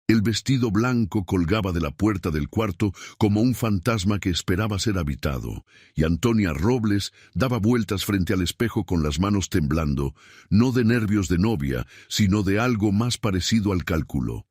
El vestido blanco colgaba de la puerta del cuarto como un fantasma que esperaba ser habitado, y Antonia Robles daba vueltas frente al espejo con las manos temblando, no de nervios de novia, sino de algo más parecido al cálculo.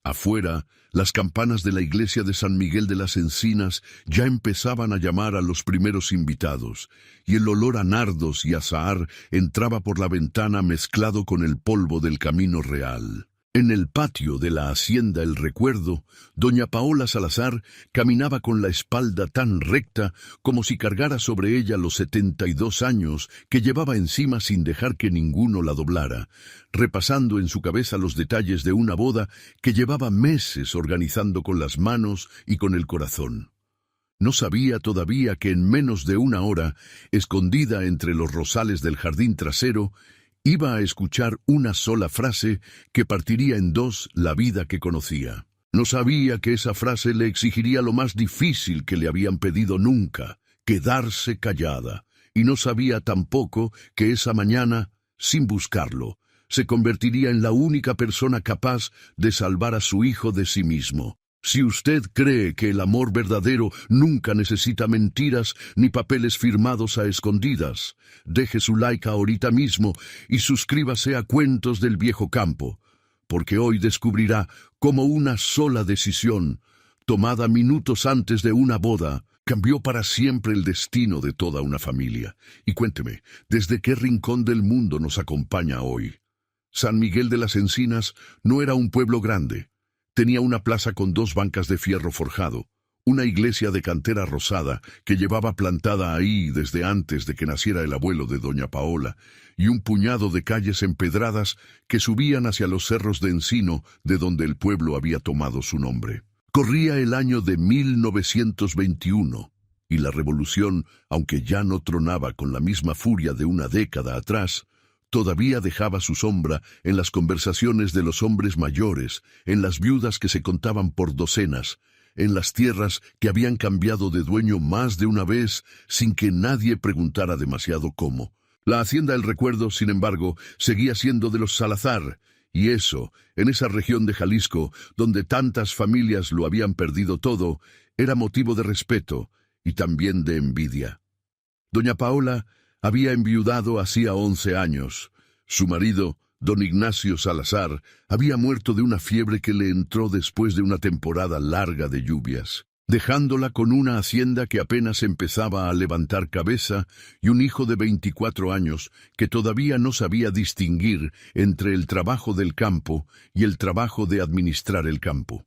Afuera, las campanas de la iglesia de San Miguel de las Encinas ya empezaban a llamar a los primeros invitados, y el olor a nardos y azahar entraba por la ventana mezclado con el polvo del camino real. En el patio de la hacienda El Recuerdo, doña Paola Salazar caminaba con la espalda tan recta como si cargara sobre ella los 72 años que llevaba encima sin dejar que ninguno la doblara, repasando en su cabeza los detalles de una boda que llevaba meses organizando con las manos y con el corazón. No sabía todavía que en menos de una hora, escondida entre los rosales del jardín trasero, iba a escuchar una sola frase que partiría en dos la vida que conocía. No sabía que esa frase le exigiría lo más difícil que le habían pedido nunca, quedarse callada. Y no sabía tampoco que esa mañana, sin buscarlo, se convertiría en la única persona capaz de salvar a su hijo de sí mismo. Si usted cree que el amor verdadero nunca necesita mentiras ni papeles firmados a escondidas, deje su like ahorita mismo y suscríbase a Cuentos del Viejo Campo, porque hoy descubrirá cómo una sola decisión, tomada minutos antes de una boda, cambió para siempre el destino de toda una familia. Y cuénteme, ¿desde qué rincón del mundo nos acompaña hoy? San Miguel de las Encinas no era un pueblo grande. Tenía una plaza con 2 bancas de fierro forjado, una iglesia de cantera rosada que llevaba plantada ahí desde antes de que naciera el abuelo de doña Paola, y un puñado de calles empedradas que subían hacia los cerros de encino de donde el pueblo había tomado su nombre. Corría el año de 1921, y la revolución, aunque ya no tronaba con la misma furia de una década atrás, todavía dejaba su sombra en las conversaciones de los hombres mayores, en las viudas que se contaban por docenas, en las tierras que habían cambiado de dueño más de una vez sin que nadie preguntara demasiado cómo. La hacienda El Recuerdo, sin embargo, seguía siendo de los Salazar, y eso, en esa región de Jalisco, donde tantas familias lo habían perdido todo, era motivo de respeto y también de envidia. Doña Paola había enviudado hacía 11 años. Su marido, don Ignacio Salazar, había muerto de una fiebre que le entró después de una temporada larga de lluvias, dejándola con una hacienda que apenas empezaba a levantar cabeza y un hijo de 24 años que todavía no sabía distinguir entre el trabajo del campo y el trabajo de administrar el campo.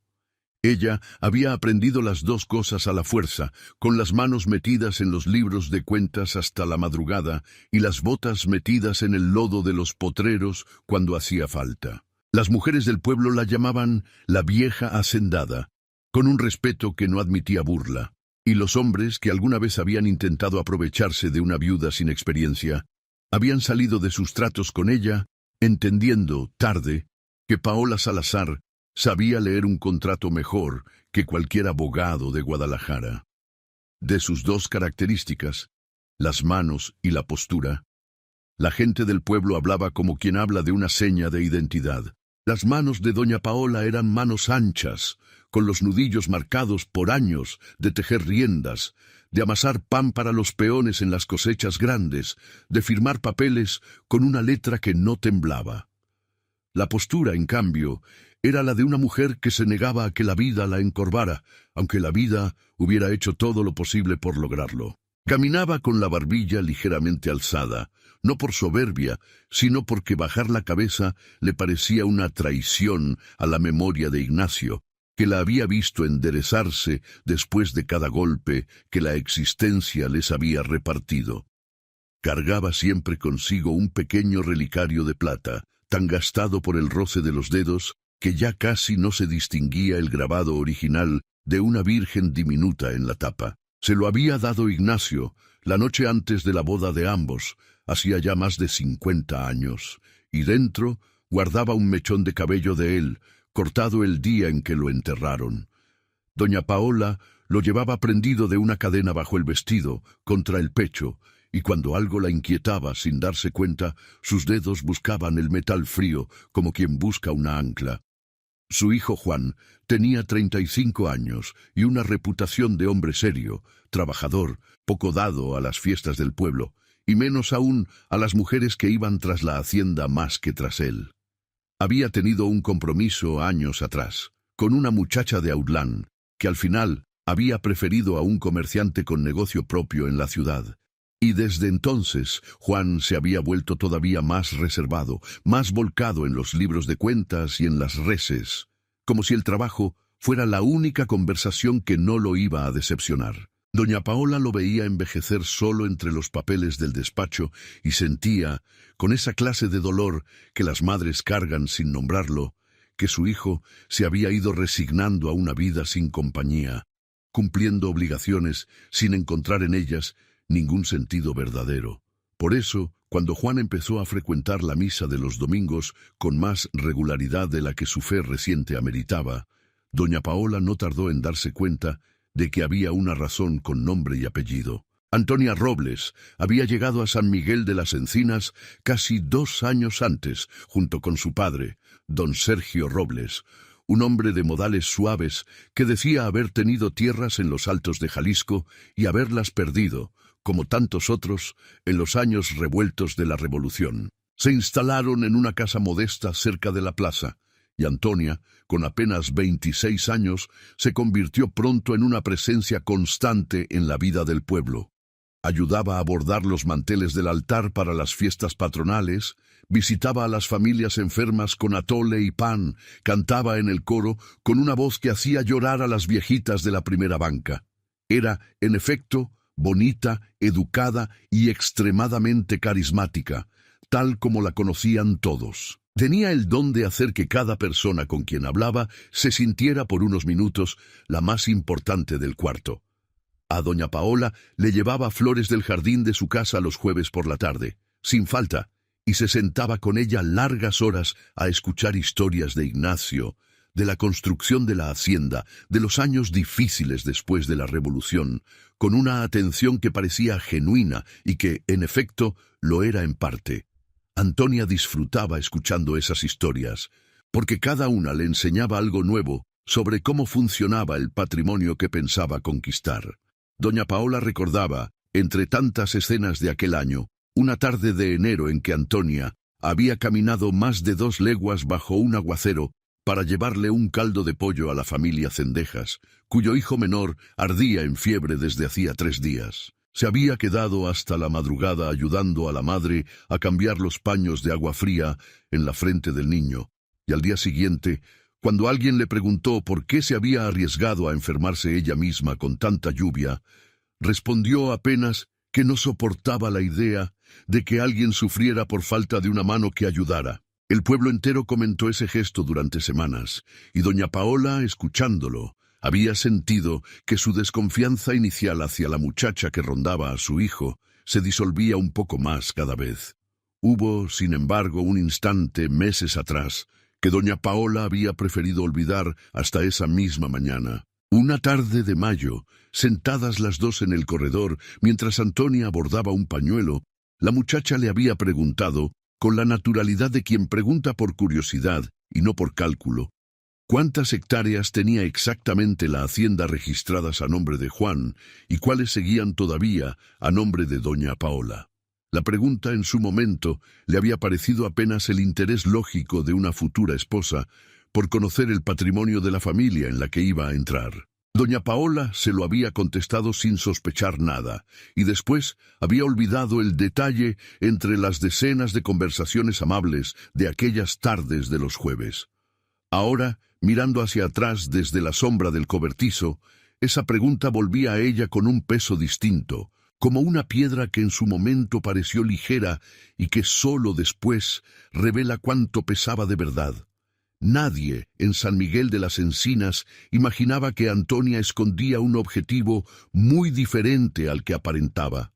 Ella había aprendido las dos cosas a la fuerza, con las manos metidas en los libros de cuentas hasta la madrugada y las botas metidas en el lodo de los potreros cuando hacía falta. Las mujeres del pueblo la llamaban la vieja hacendada, con un respeto que no admitía burla, y los hombres que alguna vez habían intentado aprovecharse de una viuda sin experiencia, habían salido de sus tratos con ella, entendiendo, tarde, que Paola Salazar sabía leer un contrato mejor que cualquier abogado de Guadalajara. De sus dos características, las manos y la postura, la gente del pueblo hablaba como quien habla de una seña de identidad. Las manos de doña Paola eran manos anchas, con los nudillos marcados por años de tejer riendas, de amasar pan para los peones en las cosechas grandes, de firmar papeles con una letra que no temblaba. La postura, en cambio, era la de una mujer que se negaba a que la vida la encorvara, aunque la vida hubiera hecho todo lo posible por lograrlo. Caminaba con la barbilla ligeramente alzada, no por soberbia, sino porque bajar la cabeza le parecía una traición a la memoria de Ignacio, que la había visto enderezarse después de cada golpe que la existencia les había repartido. Cargaba siempre consigo un pequeño relicario de plata, tan gastado por el roce de los dedos que ya casi no se distinguía el grabado original de una virgen diminuta en la tapa. Se lo había dado Ignacio la noche antes de la boda de ambos, hacía ya más de 50 años, y dentro guardaba un mechón de cabello de él, cortado el día en que lo enterraron. Doña Paola lo llevaba prendido de una cadena bajo el vestido, contra el pecho, y cuando algo la inquietaba sin darse cuenta, sus dedos buscaban el metal frío como quien busca una ancla. Su hijo Juan tenía 35 años y una reputación de hombre serio, trabajador, poco dado a las fiestas del pueblo, y menos aún a las mujeres que iban tras la hacienda más que tras él. Había tenido un compromiso años atrás, con una muchacha de Autlán, que al final había preferido a un comerciante con negocio propio en la ciudad. Y desde entonces Juan se había vuelto todavía más reservado, más volcado en los libros de cuentas y en las reses, como si el trabajo fuera la única conversación que no lo iba a decepcionar. Doña Paola lo veía envejecer solo entre los papeles del despacho y sentía, con esa clase de dolor que las madres cargan sin nombrarlo, que su hijo se había ido resignando a una vida sin compañía, cumpliendo obligaciones sin encontrar en ellas ningún sentido verdadero. Por eso, cuando Juan empezó a frecuentar la misa de los domingos con más regularidad de la que su fe reciente ameritaba, doña Paola no tardó en darse cuenta de que había una razón con nombre y apellido. Antonia Robles había llegado a San Miguel de las Encinas casi 2 años antes, junto con su padre, don Sergio Robles, un hombre de modales suaves que decía haber tenido tierras en los altos de Jalisco y haberlas perdido, como tantos otros, en los años revueltos de la Revolución. Se instalaron en una casa modesta cerca de la plaza, y Antonia, con apenas 26 años, se convirtió pronto en una presencia constante en la vida del pueblo. Ayudaba a bordar los manteles del altar para las fiestas patronales, visitaba a las familias enfermas con atole y pan, cantaba en el coro con una voz que hacía llorar a las viejitas de la primera banca. Era, en efecto, bonita, educada y extremadamente carismática, tal como la conocían todos. Tenía el don de hacer que cada persona con quien hablaba se sintiera por unos minutos la más importante del cuarto. A doña Paola le llevaba flores del jardín de su casa los jueves por la tarde, sin falta, y se sentaba con ella largas horas a escuchar historias de Ignacio, de la construcción de la hacienda, de los años difíciles después de la Revolución, con una atención que parecía genuina y que, en efecto, lo era en parte. Antonia disfrutaba escuchando esas historias, porque cada una le enseñaba algo nuevo sobre cómo funcionaba el patrimonio que pensaba conquistar. Doña Paola recordaba, entre tantas escenas de aquel año, una tarde de enero en que Antonia había caminado más de 2 leguas bajo un aguacero para llevarle un caldo de pollo a la familia Cendejas, cuyo hijo menor ardía en fiebre desde hacía 3 días. Se había quedado hasta la madrugada ayudando a la madre a cambiar los paños de agua fría en la frente del niño, y al día siguiente, cuando alguien le preguntó por qué se había arriesgado a enfermarse ella misma con tanta lluvia, respondió apenas que no soportaba la idea de que alguien sufriera por falta de una mano que ayudara. El pueblo entero comentó ese gesto durante semanas, y doña Paola, escuchándolo, había sentido que su desconfianza inicial hacia la muchacha que rondaba a su hijo se disolvía un poco más cada vez. Hubo, sin embargo, un instante, meses atrás, que doña Paola había preferido olvidar hasta esa misma mañana. Una tarde de mayo, sentadas las dos en el corredor, mientras Antonia bordaba un pañuelo, la muchacha le había preguntado, con la naturalidad de quien pregunta por curiosidad y no por cálculo, ¿cuántas hectáreas tenía exactamente la hacienda registradas a nombre de Juan y cuáles seguían todavía a nombre de doña Paola? La pregunta en su momento le había parecido apenas el interés lógico de una futura esposa por conocer el patrimonio de la familia en la que iba a entrar. Doña Paola se lo había contestado sin sospechar nada, y después había olvidado el detalle entre las decenas de conversaciones amables de aquellas tardes de los jueves. Ahora, mirando hacia atrás desde la sombra del cobertizo, esa pregunta volvía a ella con un peso distinto, como una piedra que en su momento pareció ligera y que sólo después revela cuánto pesaba de verdad. Nadie en San Miguel de las Encinas imaginaba que Antonia escondía un objetivo muy diferente al que aparentaba.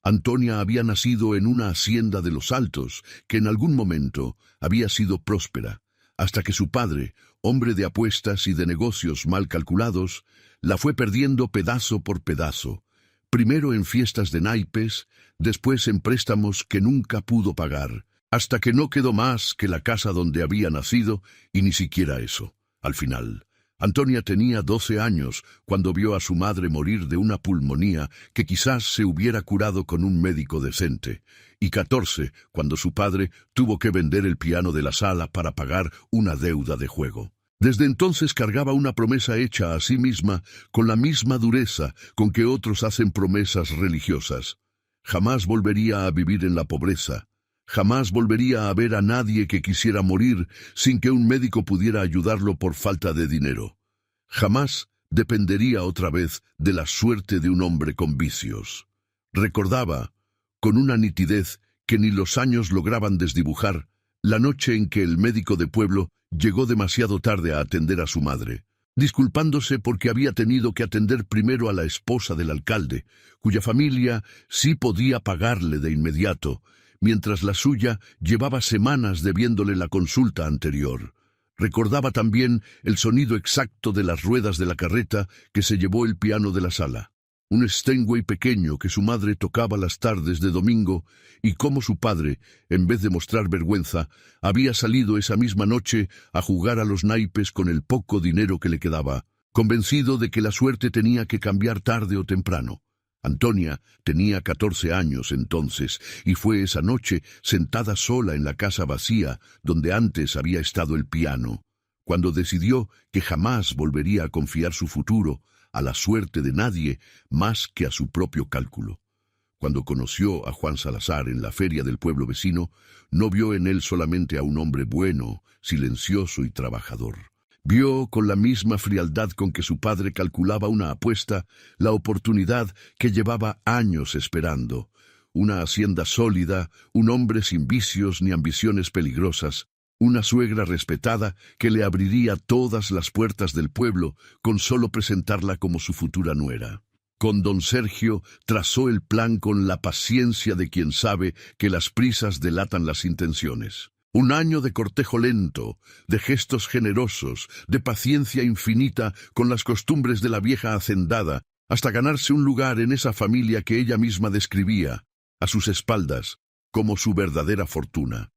Antonia había nacido en una hacienda de los Altos, que en algún momento había sido próspera, hasta que su padre, hombre de apuestas y de negocios mal calculados, la fue perdiendo pedazo por pedazo, primero en fiestas de naipes, después en préstamos que nunca pudo pagar, hasta que no quedó más que la casa donde había nacido, y ni siquiera eso. Al final, Antonia tenía 12 años cuando vio a su madre morir de una pulmonía que quizás se hubiera curado con un médico decente, y 14 cuando su padre tuvo que vender el piano de la sala para pagar una deuda de juego. Desde entonces cargaba una promesa hecha a sí misma con la misma dureza con que otros hacen promesas religiosas. Jamás volvería a vivir en la pobreza. Jamás volvería a ver a nadie que quisiera morir sin que un médico pudiera ayudarlo por falta de dinero. Jamás dependería otra vez de la suerte de un hombre con vicios. Recordaba, con una nitidez que ni los años lograban desdibujar, la noche en que el médico de pueblo llegó demasiado tarde a atender a su madre, disculpándose porque había tenido que atender primero a la esposa del alcalde, cuya familia sí podía pagarle de inmediato, mientras la suya llevaba semanas debiéndole la consulta anterior. Recordaba también el sonido exacto de las ruedas de la carreta que se llevó el piano de la sala, un Steinway pequeño que su madre tocaba las tardes de domingo, y cómo su padre, en vez de mostrar vergüenza, había salido esa misma noche a jugar a los naipes con el poco dinero que le quedaba, convencido de que la suerte tenía que cambiar tarde o temprano. Antonia tenía 14 años entonces, y fue esa noche, sentada sola en la casa vacía, donde antes había estado el piano, cuando decidió que jamás volvería a confiar su futuro a la suerte de nadie más que a su propio cálculo. Cuando conoció a Juan Salazar en la feria del pueblo vecino, no vio en él solamente a un hombre bueno, silencioso y trabajador. Vio con la misma frialdad con que su padre calculaba una apuesta, la oportunidad que llevaba años esperando. Una hacienda sólida, un hombre sin vicios ni ambiciones peligrosas, una suegra respetada que le abriría todas las puertas del pueblo con solo presentarla como su futura nuera. Con don Sergio trazó el plan con la paciencia de quien sabe que las prisas delatan las intenciones. Un año de cortejo lento, de gestos generosos, de paciencia infinita con las costumbres de la vieja hacendada, hasta ganarse un lugar en esa familia que ella misma describía, a sus espaldas, como su verdadera fortuna.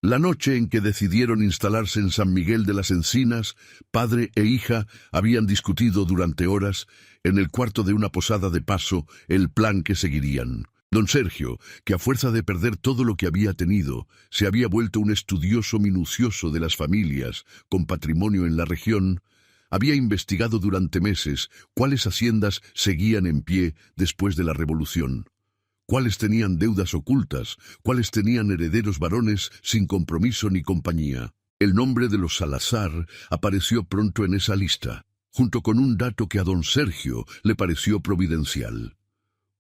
La noche en que decidieron instalarse en San Miguel de las Encinas, padre e hija habían discutido durante horas, en el cuarto de una posada de paso, el plan que seguirían. Don Sergio, que a fuerza de perder todo lo que había tenido, se había vuelto un estudioso minucioso de las familias, con patrimonio en la región, había investigado durante meses cuáles haciendas seguían en pie después de la Revolución. Cuáles tenían deudas ocultas, cuáles tenían herederos varones sin compromiso ni compañía. El nombre de los Salazar apareció pronto en esa lista, junto con un dato que a don Sergio le pareció providencial.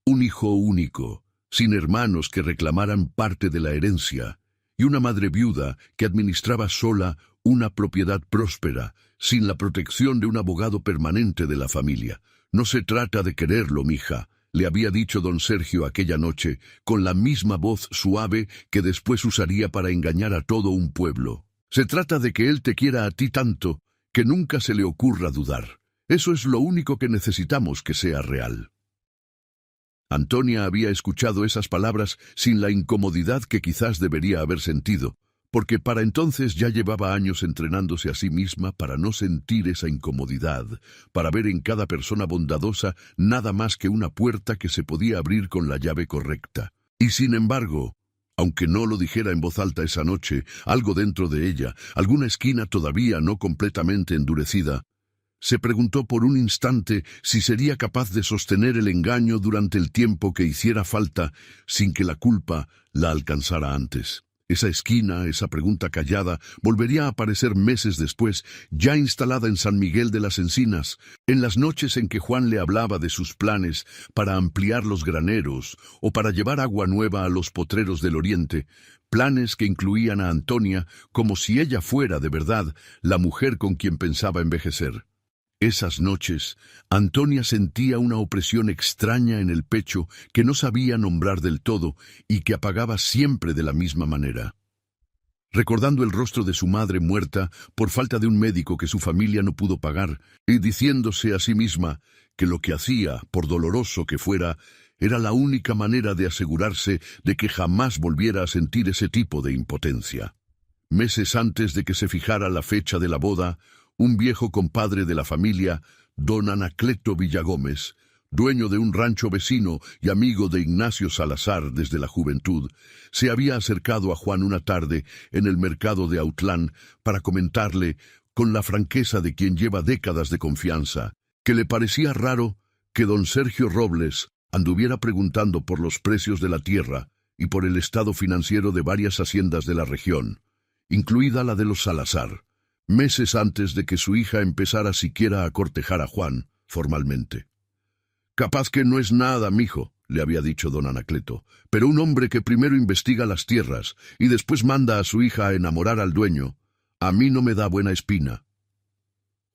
Un hijo único, sin hermanos que reclamaran parte de la herencia, y una madre viuda que administraba sola una propiedad próspera, sin la protección de un abogado permanente de la familia. No se trata de quererlo, mija, le había dicho don Sergio aquella noche, con la misma voz suave que después usaría para engañar a todo un pueblo. Se trata de que él te quiera a ti tanto, que nunca se le ocurra dudar. Eso es lo único que necesitamos que sea real. Antonia había escuchado esas palabras sin la incomodidad que quizás debería haber sentido, porque para entonces ya llevaba años entrenándose a sí misma para no sentir esa incomodidad, para ver en cada persona bondadosa nada más que una puerta que se podía abrir con la llave correcta. Y sin embargo, aunque no lo dijera en voz alta esa noche, algo dentro de ella, alguna esquina todavía no completamente endurecida, se preguntó por un instante si sería capaz de sostener el engaño durante el tiempo que hiciera falta sin que la culpa la alcanzara antes. Esa esquina, esa pregunta callada, volvería a aparecer meses después, ya instalada en San Miguel de las Encinas, en las noches en que Juan le hablaba de sus planes para ampliar los graneros o para llevar agua nueva a los potreros del oriente, planes que incluían a Antonia como si ella fuera de verdad la mujer con quien pensaba envejecer. Esas noches, Antonia sentía una opresión extraña en el pecho que no sabía nombrar del todo y que apagaba siempre de la misma manera. Recordando el rostro de su madre muerta por falta de un médico que su familia no pudo pagar, y diciéndose a sí misma que lo que hacía, por doloroso que fuera, era la única manera de asegurarse de que jamás volviera a sentir ese tipo de impotencia. Meses antes de que se fijara la fecha de la boda, un viejo compadre de la familia, don Anacleto Villagómez, dueño de un rancho vecino y amigo de Ignacio Salazar desde la juventud, se había acercado a Juan una tarde en el mercado de Autlán para comentarle, con la franqueza de quien lleva décadas de confianza, que le parecía raro que don Sergio Robles anduviera preguntando por los precios de la tierra y por el estado financiero de varias haciendas de la región, incluida la de los Salazar, meses antes de que su hija empezara siquiera a cortejar a Juan formalmente. «Capaz que no es nada, mijo», le había dicho don Anacleto, «pero un hombre que primero investiga las tierras y después manda a su hija a enamorar al dueño, a mí no me da buena espina».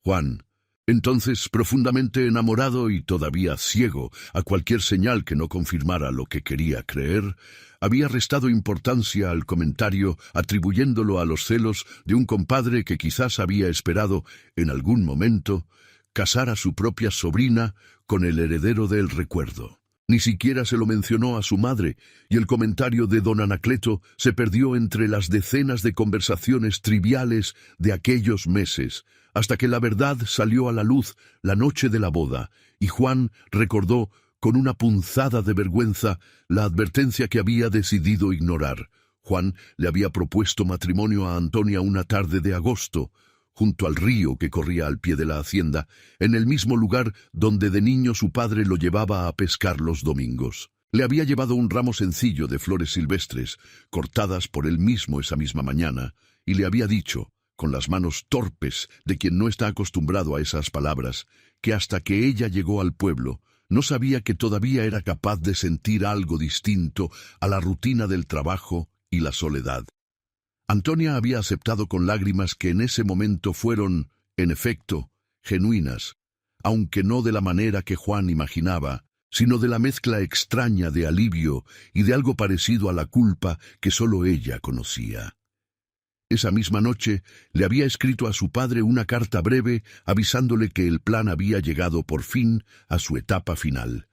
Juan, entonces profundamente enamorado y todavía ciego a cualquier señal que no confirmara lo que quería creer, había restado importancia al comentario atribuyéndolo a los celos de un compadre que quizás había esperado, en algún momento, casar a su propia sobrina con el heredero del recuerdo. Ni siquiera se lo mencionó a su madre, y el comentario de don Anacleto se perdió entre las decenas de conversaciones triviales de aquellos meses, hasta que la verdad salió a la luz la noche de la boda, y Juan recordó con una punzada de vergüenza la advertencia que había decidido ignorar. Juan le había propuesto matrimonio a Antonia una tarde de agosto, junto al río que corría al pie de la hacienda, en el mismo lugar donde de niño su padre lo llevaba a pescar los domingos. Le había llevado un ramo sencillo de flores silvestres, cortadas por él mismo esa misma mañana, y le había dicho, con las manos torpes de quien no está acostumbrado a esas palabras, que hasta que ella llegó al pueblo, no sabía que todavía era capaz de sentir algo distinto a la rutina del trabajo y la soledad. Antonia había aceptado con lágrimas que en ese momento fueron, en efecto, genuinas, aunque no de la manera que Juan imaginaba, sino de la mezcla extraña de alivio y de algo parecido a la culpa que solo ella conocía. Esa misma noche le había escrito a su padre una carta breve avisándole que el plan había llegado por fin a su etapa final,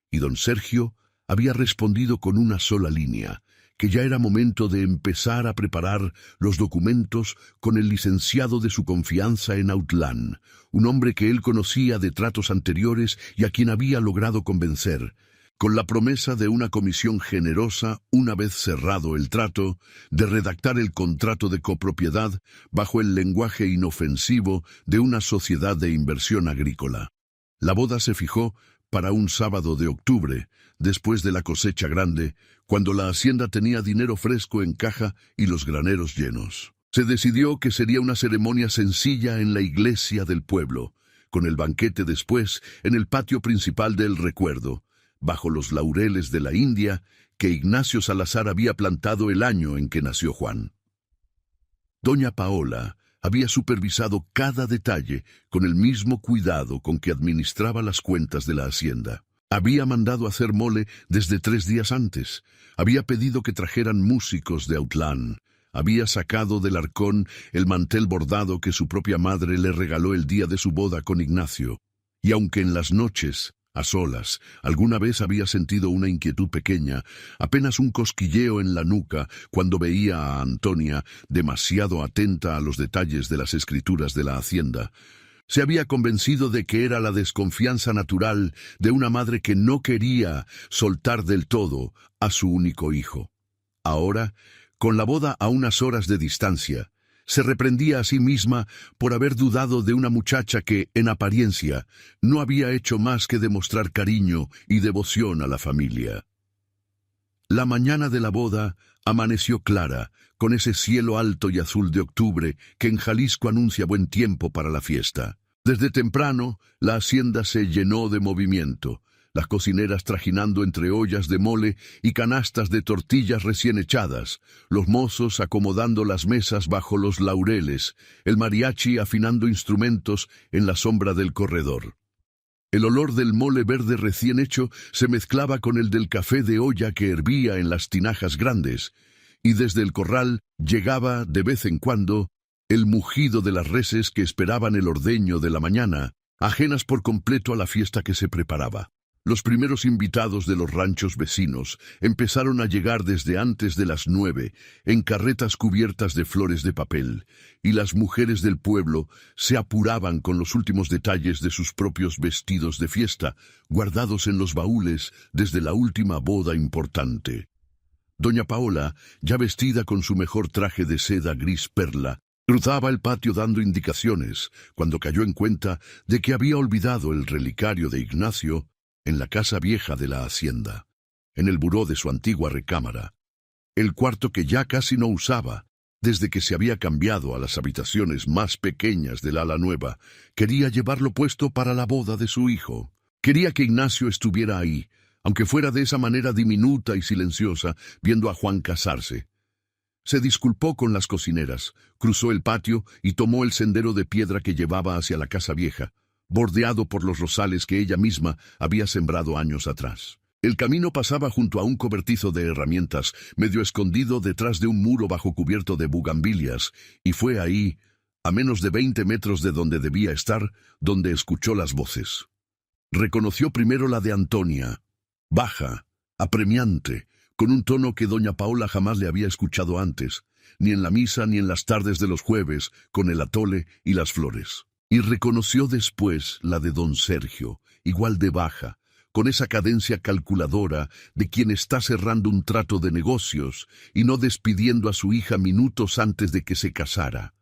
y don Sergio había respondido con una sola línea, que ya era momento de empezar a preparar los documentos con el licenciado de su confianza en Autlán, un hombre que él conocía de tratos anteriores y a quien había logrado convencer, con la promesa de una comisión generosa, una vez cerrado el trato, de redactar el contrato de copropiedad bajo el lenguaje inofensivo de una sociedad de inversión agrícola. La boda se fijó para un sábado de octubre, después de la cosecha grande, cuando la hacienda tenía dinero fresco en caja y los graneros llenos. Se decidió que sería una ceremonia sencilla en la iglesia del pueblo, con el banquete después en el patio principal del recuerdo, bajo los laureles de la India que Ignacio Salazar había plantado el año en que nació Juan. Doña Paola había supervisado cada detalle con el mismo cuidado con que administraba las cuentas de la hacienda. Había mandado hacer mole desde 3 días antes. Había pedido que trajeran músicos de Autlán. Había sacado del arcón el mantel bordado que su propia madre le regaló el día de su boda con Ignacio. Y aunque en las noches, a solas, alguna vez había sentido una inquietud pequeña, apenas un cosquilleo en la nuca cuando veía a Antonia demasiado atenta a los detalles de las escrituras de la hacienda, se había convencido de que era la desconfianza natural de una madre que no quería soltar del todo a su único hijo. Ahora, con la boda a unas horas de distancia, se reprendía a sí misma por haber dudado de una muchacha que, en apariencia, no había hecho más que demostrar cariño y devoción a la familia. La mañana de la boda amaneció clara, con ese cielo alto y azul de octubre que en Jalisco anuncia buen tiempo para la fiesta. Desde temprano, la hacienda se llenó de movimiento, las cocineras trajinando entre ollas de mole y canastas de tortillas recién echadas, los mozos acomodando las mesas bajo los laureles, el mariachi afinando instrumentos en la sombra del corredor. El olor del mole verde recién hecho se mezclaba con el del café de olla que hervía en las tinajas grandes, y desde el corral llegaba, de vez en cuando, el mugido de las reses que esperaban el ordeño de la mañana, ajenas por completo a la fiesta que se preparaba. Los primeros invitados de los ranchos vecinos empezaron a llegar desde antes de las 9 en carretas cubiertas de flores de papel, y las mujeres del pueblo se apuraban con los últimos detalles de sus propios vestidos de fiesta, guardados en los baúles desde la última boda importante. Doña Paola, ya vestida con su mejor traje de seda gris perla, cruzaba el patio dando indicaciones cuando cayó en cuenta de que había olvidado el relicario de Ignacio en la casa vieja de la hacienda, en el buró de su antigua recámara, el cuarto que ya casi no usaba, desde que se había cambiado a las habitaciones más pequeñas del ala nueva. Quería llevarlo puesto para la boda de su hijo. Quería que Ignacio estuviera ahí, aunque fuera de esa manera diminuta y silenciosa, viendo a Juan casarse. Se disculpó con las cocineras, cruzó el patio y tomó el sendero de piedra que llevaba hacia la casa vieja, bordeado por los rosales que ella misma había sembrado años atrás. El camino pasaba junto a un cobertizo de herramientas, medio escondido detrás de un muro bajo cubierto de bugambilias, y fue ahí, a menos de 20 metros de donde debía estar, donde escuchó las voces. Reconoció primero la de Antonia, baja, apremiante, con un tono que doña Paola jamás le había escuchado antes, ni en la misa ni en las tardes de los jueves, con el atole y las flores. Y reconoció después la de don Sergio, igual de baja, con esa cadencia calculadora de quien está cerrando un trato de negocios y no despidiendo a su hija minutos antes de que se casara.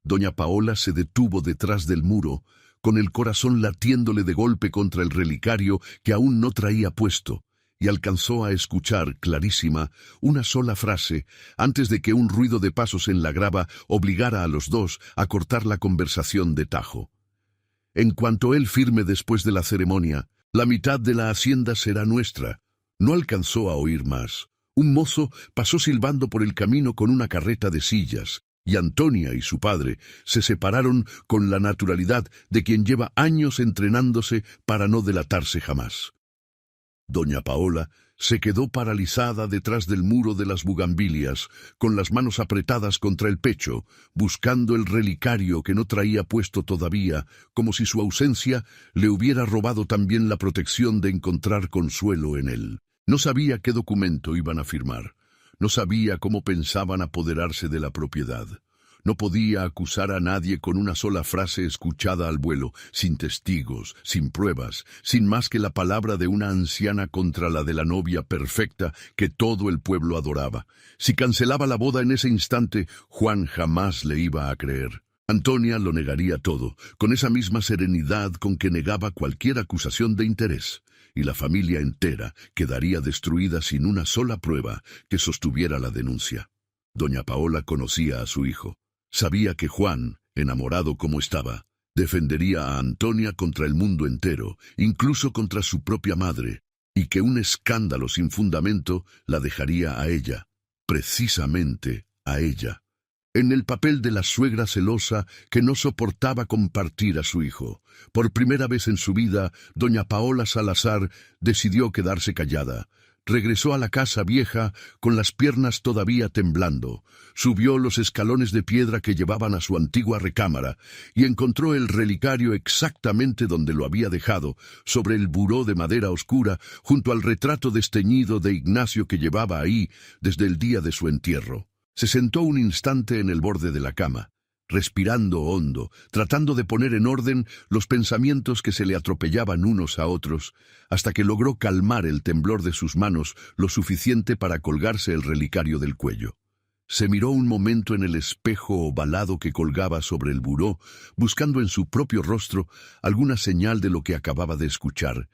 Doña Paola se detuvo detrás del muro, con el corazón latiéndole de golpe contra el relicario que aún no traía puesto, y alcanzó a escuchar, clarísima, una sola frase, antes de que un ruido de pasos en la grava obligara a los dos a cortar la conversación de tajo. En cuanto él firme después de la ceremonia, la mitad de la hacienda será nuestra. No alcanzó a oír más. Un mozo pasó silbando por el camino con una carreta de sillas, y Antonia y su padre se separaron con la naturalidad de quien lleva años entrenándose para no delatarse jamás. Doña Paola se quedó paralizada detrás del muro de las bugambilias, con las manos apretadas contra el pecho, buscando el relicario que no traía puesto todavía, como si su ausencia le hubiera robado también la protección de encontrar consuelo en él. No sabía qué documento iban a firmar, no sabía cómo pensaban apoderarse de la propiedad. No podía acusar a nadie con una sola frase escuchada al vuelo, sin testigos, sin pruebas, sin más que la palabra de una anciana contra la de la novia perfecta que todo el pueblo adoraba. Si cancelaba la boda en ese instante, Juan jamás le iba a creer. Antonia lo negaría todo, con esa misma serenidad con que negaba cualquier acusación de interés, y la familia entera quedaría destruida sin una sola prueba que sostuviera la denuncia. Doña Paola conocía a su hijo. Sabía que Juan, enamorado como estaba, defendería a Antonia contra el mundo entero, incluso contra su propia madre, y que un escándalo sin fundamento la dejaría a ella, precisamente a ella, en el papel de la suegra celosa que no soportaba compartir a su hijo. Por primera vez en su vida, doña Paola Salazar decidió quedarse callada. Regresó a la casa vieja con las piernas todavía temblando, subió los escalones de piedra que llevaban a su antigua recámara y encontró el relicario exactamente donde lo había dejado, sobre el buró de madera oscura, junto al retrato desteñido de Ignacio que llevaba ahí desde el día de su entierro. Se sentó un instante en el borde de la cama, respirando hondo, tratando de poner en orden los pensamientos que se le atropellaban unos a otros, hasta que logró calmar el temblor de sus manos lo suficiente para colgarse el relicario del cuello. Se miró un momento en el espejo ovalado que colgaba sobre el buró, buscando en su propio rostro alguna señal de lo que acababa de escuchar,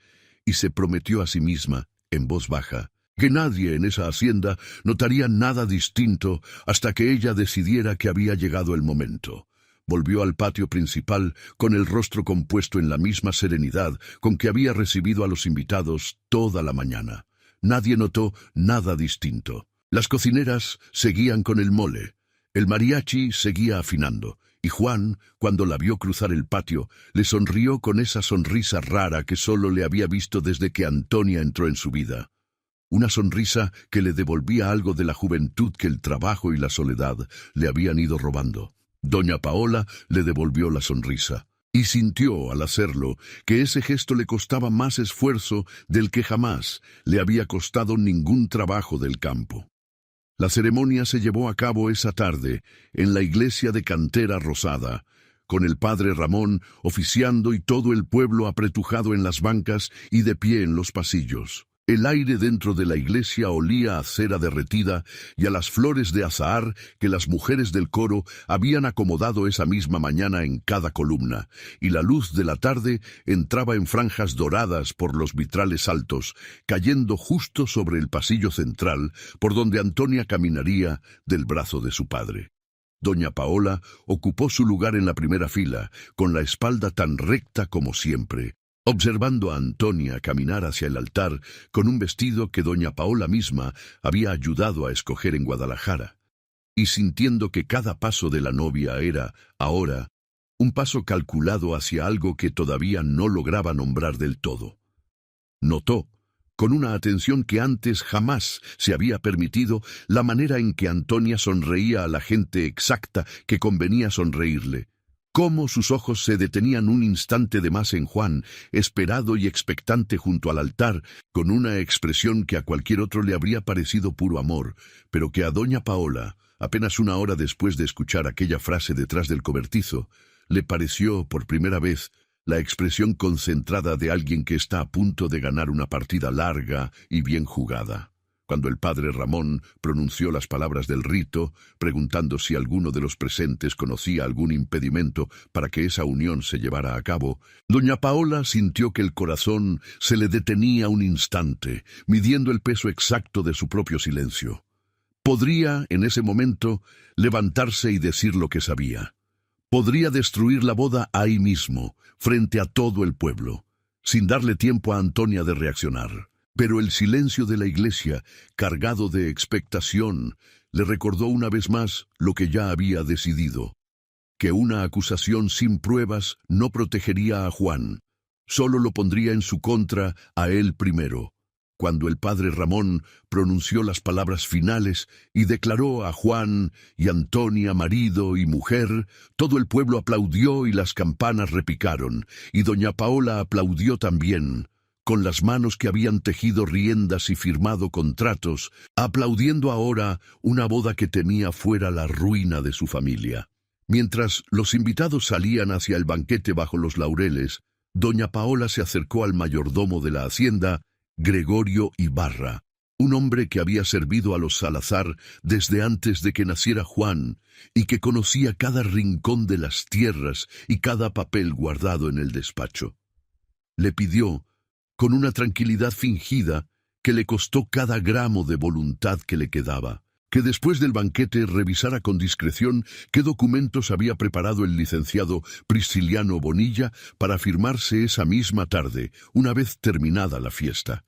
y se prometió a sí misma, en voz baja, que nadie en esa hacienda notaría nada distinto hasta que ella decidiera que había llegado el momento. Volvió al patio principal con el rostro compuesto en la misma serenidad con que había recibido a los invitados toda la mañana. Nadie notó nada distinto. Las cocineras seguían con el mole, el mariachi seguía afinando, y Juan, cuando la vio cruzar el patio, le sonrió con esa sonrisa rara que solo le había visto desde que Antonia entró en su vida. Una sonrisa que le devolvía algo de la juventud que el trabajo y la soledad le habían ido robando. Doña Paola le devolvió la sonrisa, y sintió, al hacerlo, que ese gesto le costaba más esfuerzo del que jamás le había costado ningún trabajo del campo. La ceremonia se llevó a cabo esa tarde en la iglesia de Cantera Rosada, con el padre Ramón oficiando y todo el pueblo apretujado en las bancas y de pie en los pasillos. El aire dentro de la iglesia olía a cera derretida y a las flores de azahar que las mujeres del coro habían acomodado esa misma mañana en cada columna, y la luz de la tarde entraba en franjas doradas por los vitrales altos, cayendo justo sobre el pasillo central por donde Antonia caminaría del brazo de su padre. Doña Paola ocupó su lugar en la primera fila, con la espalda tan recta como siempre, observando a Antonia caminar hacia el altar con un vestido que doña Paola misma había ayudado a escoger en Guadalajara, y sintiendo que cada paso de la novia era, ahora, un paso calculado hacia algo que todavía no lograba nombrar del todo. Notó, con una atención que antes jamás se había permitido, la manera en que Antonia sonreía a la gente exacta que convenía sonreírle. Cómo sus ojos se detenían un instante de más en Juan, esperado y expectante junto al altar, con una expresión que a cualquier otro le habría parecido puro amor, pero que a doña Paola, apenas una hora después de escuchar aquella frase detrás del cobertizo, le pareció, por primera vez, la expresión concentrada de alguien que está a punto de ganar una partida larga y bien jugada. Cuando el padre Ramón pronunció las palabras del rito, preguntando si alguno de los presentes conocía algún impedimento para que esa unión se llevara a cabo, doña Paola sintió que el corazón se le detenía un instante, midiendo el peso exacto de su propio silencio. Podría, en ese momento, levantarse y decir lo que sabía. Podría destruir la boda ahí mismo, frente a todo el pueblo, sin darle tiempo a Antonia de reaccionar. Pero el silencio de la iglesia, cargado de expectación, le recordó una vez más lo que ya había decidido, que una acusación sin pruebas no protegería a Juan, solo lo pondría en su contra a él primero. Cuando el padre Ramón pronunció las palabras finales y declaró a Juan y Antonia marido y mujer, todo el pueblo aplaudió y las campanas repicaron, y doña Paola aplaudió también, con las manos que habían tejido riendas y firmado contratos, aplaudiendo ahora una boda que temía fuera la ruina de su familia. Mientras los invitados salían hacia el banquete bajo los laureles, doña Paola se acercó al mayordomo de la hacienda, Gregorio Ibarra, un hombre que había servido a los Salazar desde antes de que naciera Juan y que conocía cada rincón de las tierras y cada papel guardado en el despacho. Le pidió, con una tranquilidad fingida, que le costó cada gramo de voluntad que le quedaba, que después del banquete revisara con discreción qué documentos había preparado el licenciado Prisciliano Bonilla para firmarse esa misma tarde, una vez terminada la fiesta.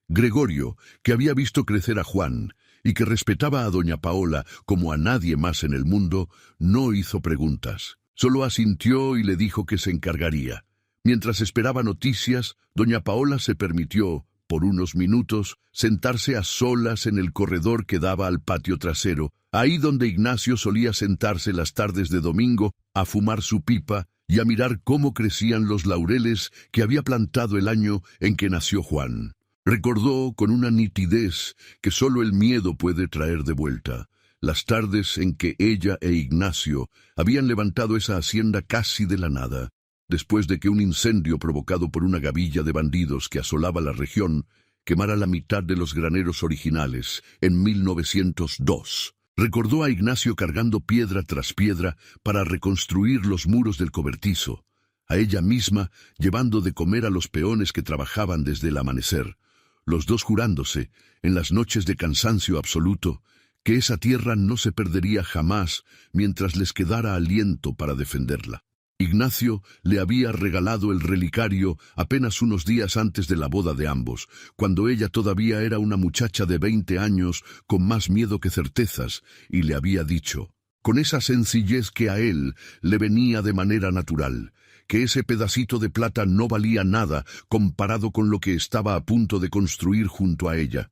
Gregorio, que había visto crecer a Juan y que respetaba a doña Paola como a nadie más en el mundo, no hizo preguntas, solo asintió y le dijo que se encargaría. Mientras esperaba noticias, doña Paola se permitió, por unos minutos, sentarse a solas en el corredor que daba al patio trasero, ahí donde Ignacio solía sentarse las tardes de domingo a fumar su pipa y a mirar cómo crecían los laureles que había plantado el año en que nació Juan. Recordó con una nitidez que solo el miedo puede traer de vuelta las tardes en que ella e Ignacio habían levantado esa hacienda casi de la nada, después de que un incendio provocado por una gavilla de bandidos que asolaba la región quemara la mitad de los graneros originales en 1902. Recordó a Ignacio cargando piedra tras piedra para reconstruir los muros del cobertizo, a ella misma llevando de comer a los peones que trabajaban desde el amanecer, los dos jurándose, en las noches de cansancio absoluto, que esa tierra no se perdería jamás mientras les quedara aliento para defenderla. Ignacio le había regalado el relicario apenas unos días antes de la boda de ambos, cuando ella todavía era una muchacha de 20 años con más miedo que certezas, y le había dicho, con esa sencillez que a él le venía de manera natural, que ese pedacito de plata no valía nada comparado con lo que estaba a punto de construir junto a ella,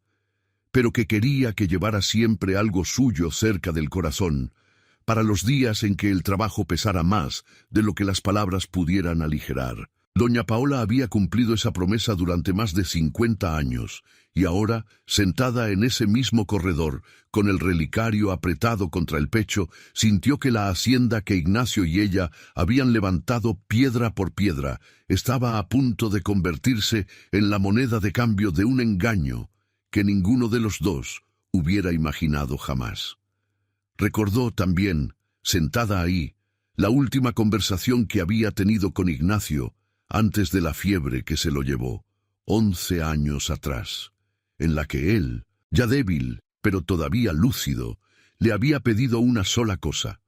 pero que quería que llevara siempre algo suyo cerca del corazón, para los días en que el trabajo pesara más de lo que las palabras pudieran aligerar. Doña Paola había cumplido esa promesa durante más de 50 años, y ahora, sentada en ese mismo corredor, con el relicario apretado contra el pecho, sintió que la hacienda que Ignacio y ella habían levantado piedra por piedra estaba a punto de convertirse en la moneda de cambio de un engaño que ninguno de los dos hubiera imaginado jamás. Recordó también, sentada ahí, la última conversación que había tenido con Ignacio antes de la fiebre que se lo llevó, 11 años atrás, en la que él, ya débil, pero todavía lúcido, le había pedido una sola cosa: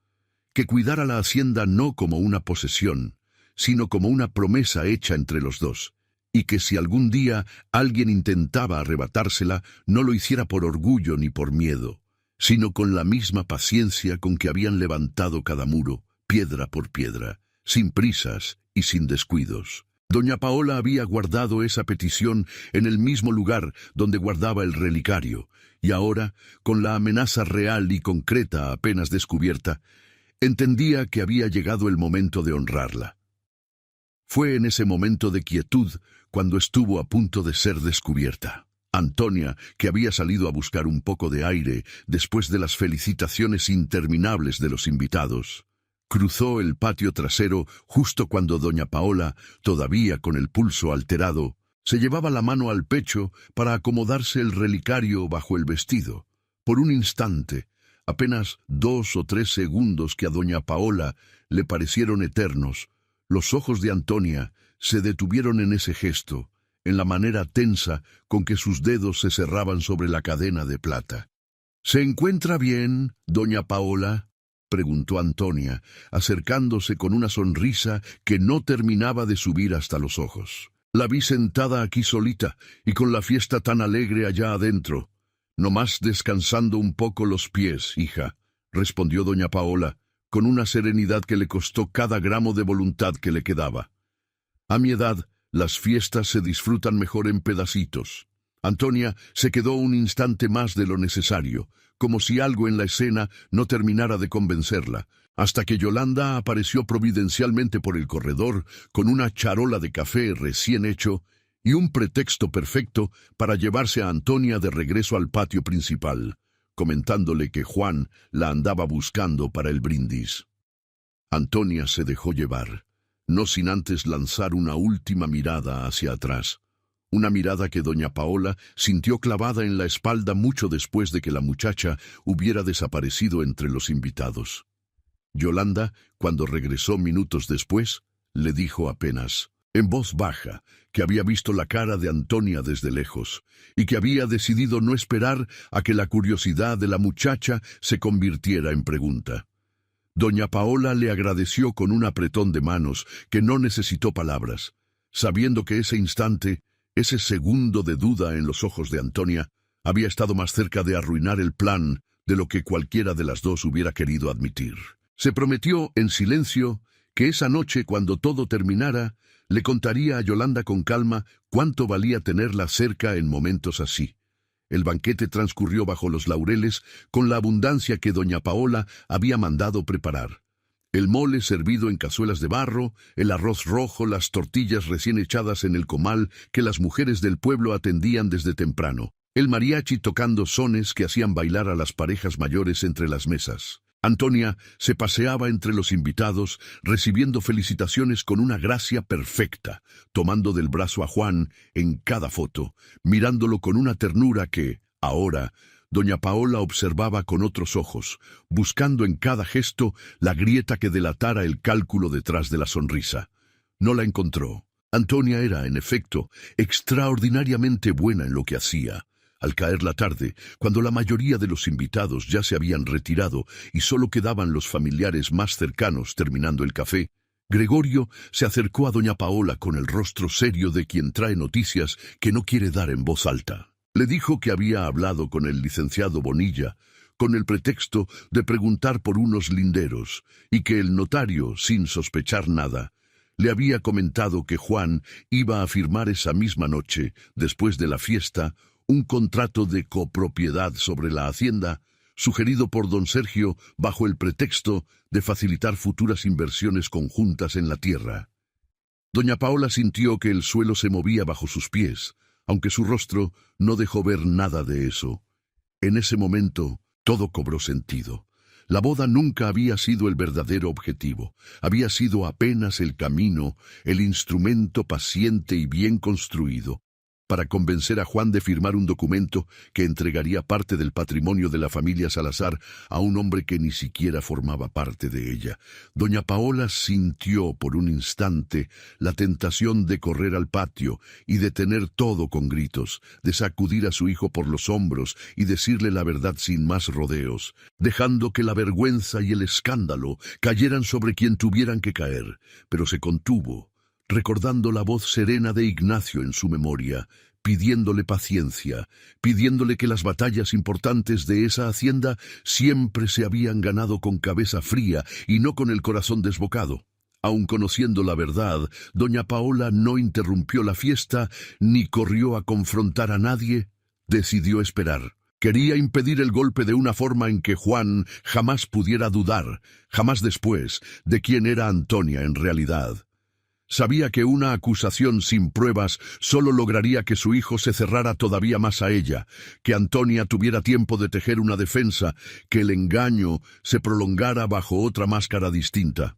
que cuidara la hacienda no como una posesión, sino como una promesa hecha entre los dos, y que si algún día alguien intentaba arrebatársela, no lo hiciera por orgullo ni por miedo, sino con la misma paciencia con que habían levantado cada muro, piedra por piedra, sin prisas y sin descuidos. Doña Paola había guardado esa petición en el mismo lugar donde guardaba el relicario, y ahora, con la amenaza real y concreta apenas descubierta, entendía que había llegado el momento de honrarla. Fue en ese momento de quietud cuando estuvo a punto de ser descubierta. Antonia, que había salido a buscar un poco de aire después de las felicitaciones interminables de los invitados, cruzó el patio trasero justo cuando doña Paola, todavía con el pulso alterado, se llevaba la mano al pecho para acomodarse el relicario bajo el vestido. Por un instante, apenas 2 o 3 segundos que a doña Paola le parecieron eternos, los ojos de Antonia se detuvieron en ese gesto, en la manera tensa con que sus dedos se cerraban sobre la cadena de plata. «¿Se encuentra bien, doña Paola?», preguntó Antonia, acercándose con una sonrisa que no terminaba de subir hasta los ojos. «La vi sentada aquí solita y con la fiesta tan alegre allá adentro. Nomás descansando un poco los pies, hija», respondió doña Paola, con una serenidad que le costó cada gramo de voluntad que le quedaba. «A mi edad, las fiestas se disfrutan mejor en pedacitos». Antonia se quedó un instante más de lo necesario, como si algo en la escena no terminara de convencerla, hasta que Yolanda apareció providencialmente por el corredor con una charola de café recién hecho y un pretexto perfecto para llevarse a Antonia de regreso al patio principal, comentándole que Juan la andaba buscando para el brindis. Antonia se dejó llevar, no sin antes lanzar una última mirada hacia atrás. Una mirada que doña Paola sintió clavada en la espalda mucho después de que la muchacha hubiera desaparecido entre los invitados. Yolanda, cuando regresó minutos después, le dijo apenas, en voz baja, que había visto la cara de Antonia desde lejos, y que había decidido no esperar a que la curiosidad de la muchacha se convirtiera en pregunta. Doña Paola le agradeció con un apretón de manos que no necesitó palabras, sabiendo que ese instante, ese segundo de duda en los ojos de Antonia, había estado más cerca de arruinar el plan de lo que cualquiera de las dos hubiera querido admitir. Se prometió, en silencio, que esa noche, cuando todo terminara, le contaría a Yolanda con calma cuánto valía tenerla cerca en momentos así. El banquete transcurrió bajo los laureles con la abundancia que doña Paola había mandado preparar. El mole servido en cazuelas de barro, el arroz rojo, las tortillas recién echadas en el comal que las mujeres del pueblo atendían desde temprano, el mariachi tocando sones que hacían bailar a las parejas mayores entre las mesas. Antonia se paseaba entre los invitados, recibiendo felicitaciones con una gracia perfecta, tomando del brazo a Juan en cada foto, mirándolo con una ternura que, ahora, doña Paola observaba con otros ojos, buscando en cada gesto la grieta que delatara el cálculo detrás de la sonrisa. No la encontró. Antonia era, en efecto, extraordinariamente buena en lo que hacía. Al caer la tarde, cuando la mayoría de los invitados ya se habían retirado y solo quedaban los familiares más cercanos terminando el café, Gregorio se acercó a doña Paola con el rostro serio de quien trae noticias que no quiere dar en voz alta. Le dijo que había hablado con el licenciado Bonilla, con el pretexto de preguntar por unos linderos, y que el notario, sin sospechar nada, le había comentado que Juan iba a firmar esa misma noche, después de la fiesta, un contrato de copropiedad sobre la hacienda sugerido por don Sergio bajo el pretexto de facilitar futuras inversiones conjuntas en la tierra. Doña Paola sintió que el suelo se movía bajo sus pies, aunque su rostro no dejó ver nada de eso. En ese momento, todo cobró sentido. La boda nunca había sido el verdadero objetivo, había sido apenas el camino, el instrumento paciente y bien construido, para convencer a Juan de firmar un documento que entregaría parte del patrimonio de la familia Salazar a un hombre que ni siquiera formaba parte de ella. Doña Paola sintió por un instante la tentación de correr al patio y detener todo con gritos, de sacudir a su hijo por los hombros y decirle la verdad sin más rodeos, dejando que la vergüenza y el escándalo cayeran sobre quien tuvieran que caer, pero se contuvo, recordando la voz serena de Ignacio en su memoria, pidiéndole paciencia, pidiéndole que las batallas importantes de esa hacienda siempre se habían ganado con cabeza fría y no con el corazón desbocado. Aun conociendo la verdad, doña Paola no interrumpió la fiesta ni corrió a confrontar a nadie, decidió esperar. Quería impedir el golpe de una forma en que Juan jamás pudiera dudar, jamás después, de quién era Antonia en realidad. Sabía que una acusación sin pruebas solo lograría que su hijo se cerrara todavía más a ella, que Antonia tuviera tiempo de tejer una defensa, que el engaño se prolongara bajo otra máscara distinta.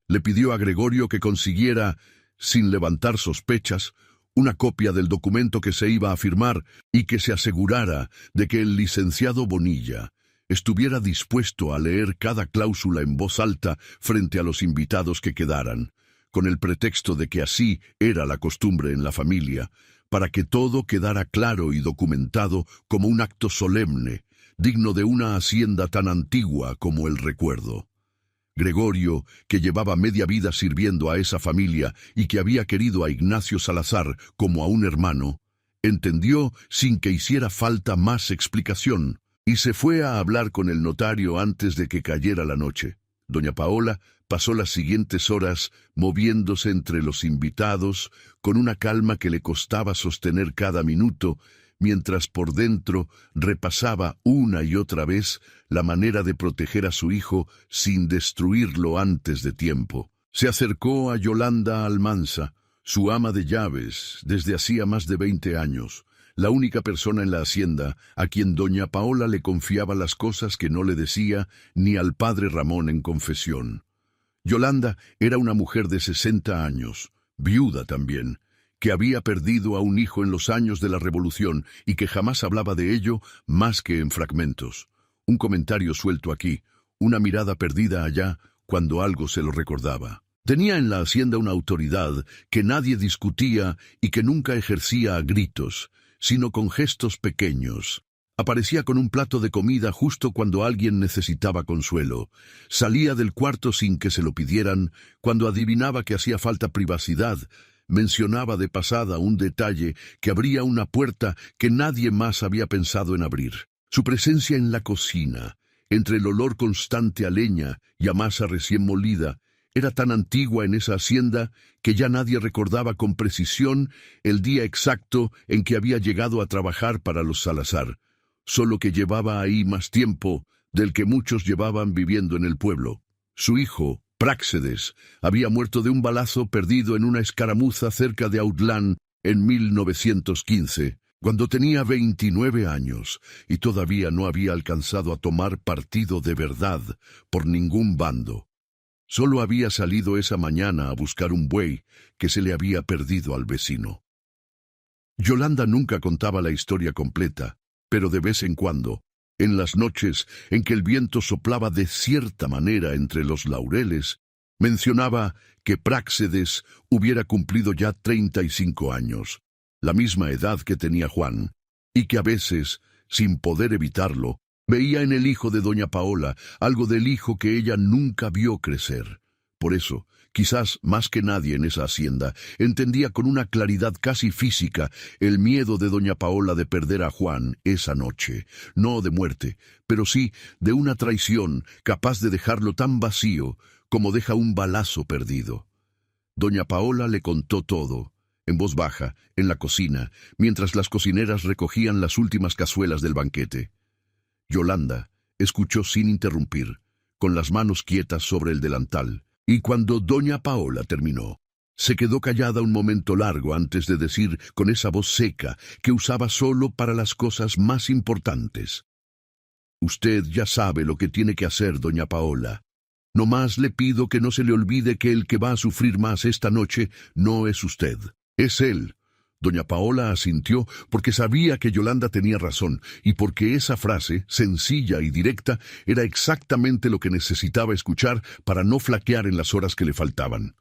Le pidió a Gregorio que consiguiera, sin levantar sospechas, una copia del documento que se iba a firmar y que se asegurara de que el licenciado Bonilla estuviera dispuesto a leer cada cláusula en voz alta frente a los invitados que quedaran, con el pretexto de que así era la costumbre en la familia, para que todo quedara claro y documentado como un acto solemne, digno de una hacienda tan antigua como el recuerdo. Gregorio, que llevaba media vida sirviendo a esa familia y que había querido a Ignacio Salazar como a un hermano, entendió sin que hiciera falta más explicación, y se fue a hablar con el notario antes de que cayera la noche. Doña Paola pasó las siguientes horas moviéndose entre los invitados con una calma que le costaba sostener cada minuto, mientras por dentro repasaba una y otra vez la manera de proteger a su hijo sin destruirlo antes de tiempo. Se acercó a Yolanda Almanza, su ama de llaves, desde hacía más de 20 años, la única persona en la hacienda a quien doña Paola le confiaba las cosas que no le decía ni al padre Ramón en confesión. Yolanda era una mujer de 60 años, viuda también, que había perdido a un hijo en los años de la Revolución y que jamás hablaba de ello más que en fragmentos. Un comentario suelto aquí, una mirada perdida allá cuando algo se lo recordaba. Tenía en la hacienda una autoridad que nadie discutía y que nunca ejercía a gritos, sino con gestos pequeños. Aparecía con un plato de comida justo cuando alguien necesitaba consuelo. Salía del cuarto sin que se lo pidieran, cuando adivinaba que hacía falta privacidad. Mencionaba de pasada un detalle que abría una puerta que nadie más había pensado en abrir. Su presencia en la cocina, entre el olor constante a leña y a masa recién molida, era tan antigua en esa hacienda que ya nadie recordaba con precisión el día exacto en que había llegado a trabajar para los Salazar, solo que llevaba ahí más tiempo del que muchos llevaban viviendo en el pueblo. Su hijo, Práxedes, había muerto de un balazo perdido en una escaramuza cerca de Autlán en 1915, cuando tenía 29 años, y todavía no había alcanzado a tomar partido de verdad por ningún bando. Solo había salido esa mañana a buscar un buey que se le había perdido al vecino. Yolanda nunca contaba la historia completa, pero de vez en cuando, en las noches en que el viento soplaba de cierta manera entre los laureles, mencionaba que Práxedes hubiera cumplido ya 35 años, la misma edad que tenía Juan, y que a veces, sin poder evitarlo, veía en el hijo de doña Paola algo del hijo que ella nunca vio crecer. Por eso, quizás más que nadie en esa hacienda, entendía con una claridad casi física el miedo de doña Paola de perder a Juan esa noche, no de muerte, pero sí de una traición capaz de dejarlo tan vacío como deja un balazo perdido. Doña Paola le contó todo, en voz baja, en la cocina, mientras las cocineras recogían las últimas cazuelas del banquete. Yolanda escuchó sin interrumpir, con las manos quietas sobre el delantal, y cuando doña Paola terminó, se quedó callada un momento largo antes de decir con esa voz seca que usaba solo para las cosas más importantes: «Usted ya sabe lo que tiene que hacer, doña Paola. Nomás le pido que no se le olvide que el que va a sufrir más esta noche no es usted, es él». Doña Paola asintió porque sabía que Yolanda tenía razón y porque esa frase, sencilla y directa, era exactamente lo que necesitaba escuchar para no flaquear en las horas que le faltaban.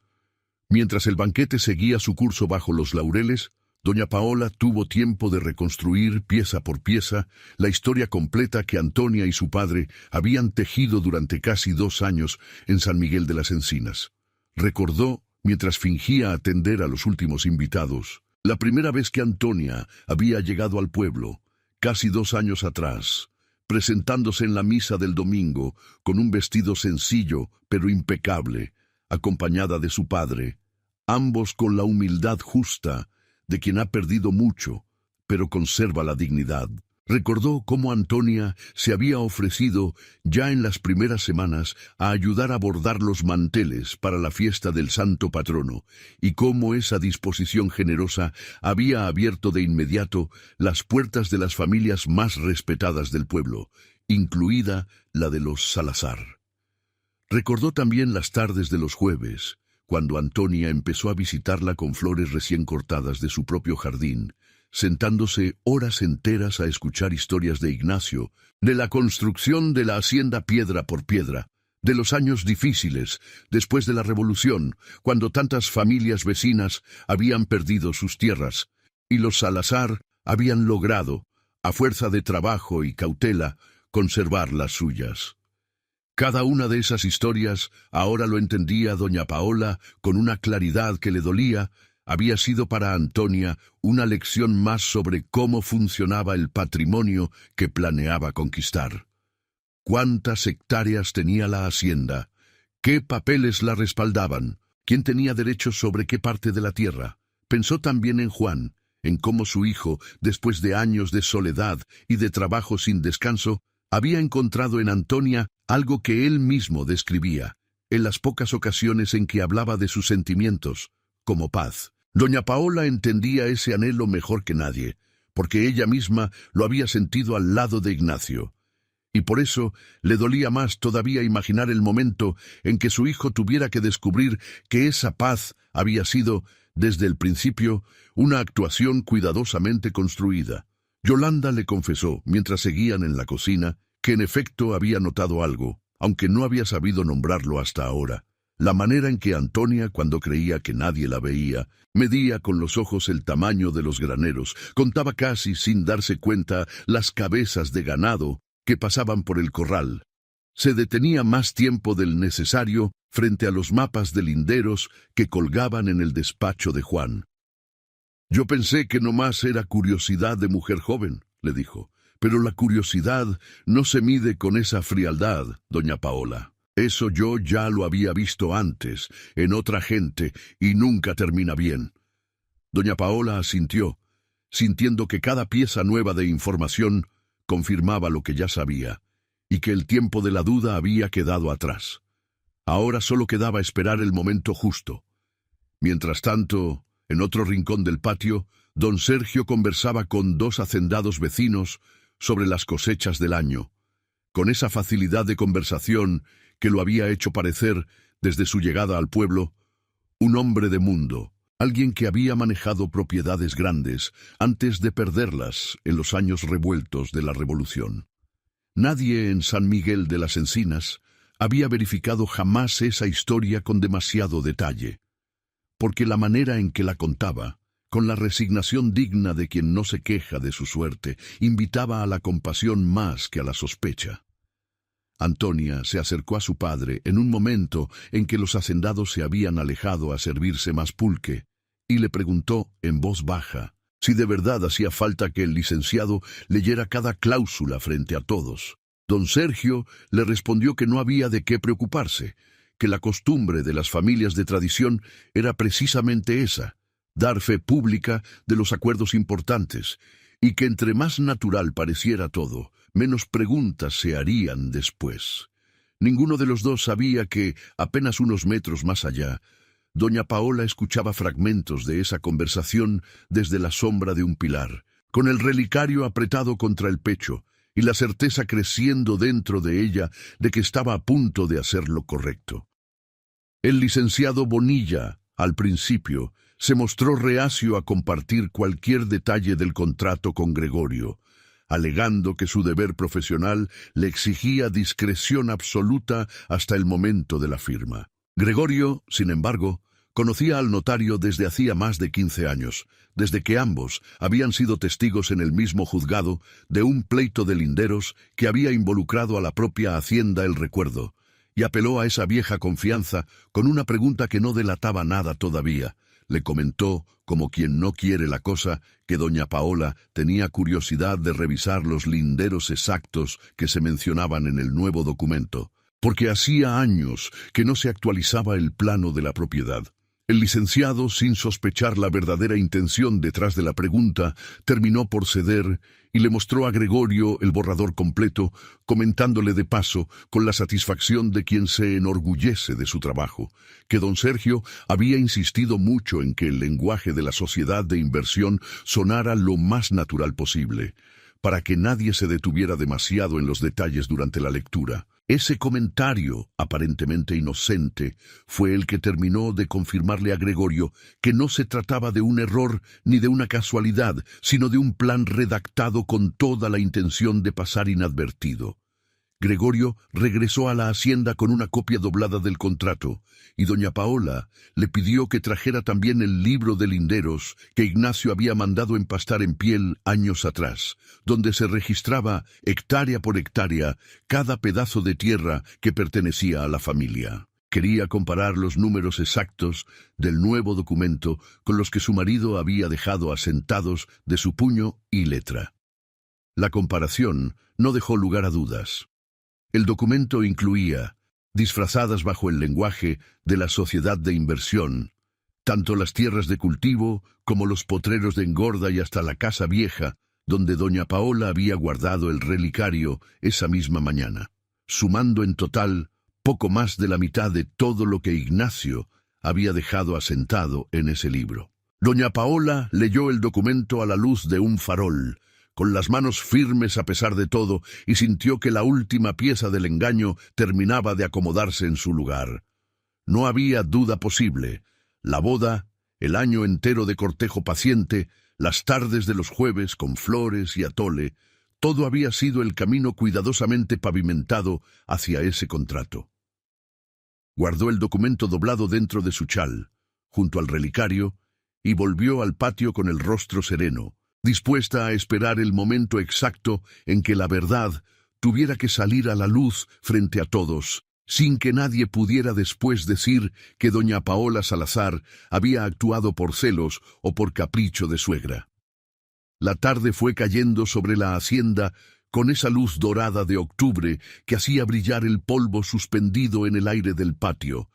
Mientras el banquete seguía su curso bajo los laureles, doña Paola tuvo tiempo de reconstruir pieza por pieza la historia completa que Antonia y su padre habían tejido durante casi 2 años en San Miguel de las Encinas. Recordó, mientras fingía atender a los últimos invitados, la primera vez que Antonia había llegado al pueblo, casi 2 años atrás, presentándose en la misa del domingo con un vestido sencillo pero impecable, acompañada de su padre, ambos con la humildad justa de quien ha perdido mucho, pero conserva la dignidad. Recordó cómo Antonia se había ofrecido ya en las primeras semanas a ayudar a bordar los manteles para la fiesta del santo patrono, y cómo esa disposición generosa había abierto de inmediato las puertas de las familias más respetadas del pueblo, incluida la de los Salazar. Recordó también las tardes de los jueves, cuando Antonia empezó a visitarla con flores recién cortadas de su propio jardín, sentándose horas enteras a escuchar historias de Ignacio, de la construcción de la hacienda piedra por piedra, de los años difíciles, después de la Revolución, cuando tantas familias vecinas habían perdido sus tierras, y los Salazar habían logrado, a fuerza de trabajo y cautela, conservar las suyas. Cada una de esas historias, ahora lo entendía doña Paola con una claridad que le dolía, había sido para Antonia una lección más sobre cómo funcionaba el patrimonio que planeaba conquistar. ¿Cuántas hectáreas tenía la hacienda? ¿Qué papeles la respaldaban? ¿Quién tenía derechos sobre qué parte de la tierra? Pensó también en Juan, en cómo su hijo, después de años de soledad y de trabajo sin descanso, había encontrado en Antonia algo que él mismo describía, en las pocas ocasiones en que hablaba de sus sentimientos, como paz. Doña Paola entendía ese anhelo mejor que nadie, porque ella misma lo había sentido al lado de Ignacio. Y por eso le dolía más todavía imaginar el momento en que su hijo tuviera que descubrir que esa paz había sido, desde el principio, una actuación cuidadosamente construida. Yolanda le confesó, mientras seguían en la cocina, que en efecto había notado algo, aunque no había sabido nombrarlo hasta ahora. La manera en que Antonia, cuando creía que nadie la veía, medía con los ojos el tamaño de los graneros, contaba casi sin darse cuenta las cabezas de ganado que pasaban por el corral. Se detenía más tiempo del necesario frente a los mapas de linderos que colgaban en el despacho de Juan. «Yo pensé que nomás era curiosidad de mujer joven», le dijo, «pero la curiosidad no se mide con esa frialdad, doña Paola. Eso yo ya lo había visto antes, en otra gente, y nunca termina bien». Doña Paola asintió, sintiendo que cada pieza nueva de información confirmaba lo que ya sabía, y que el tiempo de la duda había quedado atrás. Ahora solo quedaba esperar el momento justo. Mientras tanto, en otro rincón del patio, don Sergio conversaba con 2 hacendados vecinos sobre las cosechas del año, con esa facilidad de conversación que lo había hecho parecer, desde su llegada al pueblo, un hombre de mundo, alguien que había manejado propiedades grandes antes de perderlas en los años revueltos de la Revolución. Nadie en San Miguel de las Encinas había verificado jamás esa historia con demasiado detalle, porque la manera en que la contaba, con la resignación digna de quien no se queja de su suerte, invitaba a la compasión más que a la sospecha. Antonia se acercó a su padre en un momento en que los hacendados se habían alejado a servirse más pulque, y le preguntó en voz baja si de verdad hacía falta que el licenciado leyera cada cláusula frente a todos. Don Sergio le respondió que no había de qué preocuparse, que la costumbre de las familias de tradición era precisamente esa, dar fe pública de los acuerdos importantes, y que entre más natural pareciera todo, menos preguntas se harían después. Ninguno de los dos sabía que, apenas unos metros más allá, doña Paola escuchaba fragmentos de esa conversación desde la sombra de un pilar, con el relicario apretado contra el pecho y la certeza creciendo dentro de ella de que estaba a punto de hacer lo correcto. El licenciado Bonilla, al principio, se mostró reacio a compartir cualquier detalle del contrato con Gregorio, alegando que su deber profesional le exigía discreción absoluta hasta el momento de la firma. Gregorio, sin embargo, conocía al notario desde hacía más de 15 años, desde que ambos habían sido testigos en el mismo juzgado de un pleito de linderos que había involucrado a la propia Hacienda El Recuerdo, y apeló a esa vieja confianza con una pregunta que no delataba nada todavía. Le comentó, como quien no quiere la cosa, que doña Paola tenía curiosidad de revisar los linderos exactos que se mencionaban en el nuevo documento, porque hacía años que no se actualizaba el plano de la propiedad. El licenciado, sin sospechar la verdadera intención detrás de la pregunta, terminó por ceder y le mostró a Gregorio el borrador completo, comentándole de paso, con la satisfacción de quien se enorgullece de su trabajo, que don Sergio había insistido mucho en que el lenguaje de la sociedad de inversión sonara lo más natural posible, para que nadie se detuviera demasiado en los detalles durante la lectura. Ese comentario, aparentemente inocente, fue el que terminó de confirmarle a Gregorio que no se trataba de un error ni de una casualidad, sino de un plan redactado con toda la intención de pasar inadvertido. Gregorio regresó a la hacienda con una copia doblada del contrato, y doña Paola le pidió que trajera también el libro de linderos que Ignacio había mandado empastar en piel años atrás, donde se registraba hectárea por hectárea cada pedazo de tierra que pertenecía a la familia. Quería comparar los números exactos del nuevo documento con los que su marido había dejado asentados de su puño y letra. La comparación no dejó lugar a dudas. El documento incluía, disfrazadas bajo el lenguaje de la sociedad de inversión, tanto las tierras de cultivo como los potreros de engorda y hasta la casa vieja, donde doña Paola había guardado el relicario esa misma mañana, sumando en total poco más de la mitad de todo lo que Ignacio había dejado asentado en ese libro. Doña Paola leyó el documento a la luz de un farol, con las manos firmes a pesar de todo, y sintió que la última pieza del engaño terminaba de acomodarse en su lugar. No había duda posible. La boda, el año entero de cortejo paciente, las tardes de los jueves con flores y atole, todo había sido el camino cuidadosamente pavimentado hacia ese contrato. Guardó el documento doblado dentro de su chal, junto al relicario, y volvió al patio con el rostro sereno, dispuesta a esperar el momento exacto en que la verdad tuviera que salir a la luz frente a todos, sin que nadie pudiera después decir que doña Paola Salazar había actuado por celos o por capricho de suegra. La tarde fue cayendo sobre la hacienda con esa luz dorada de octubre que hacía brillar el polvo suspendido en el aire del patio,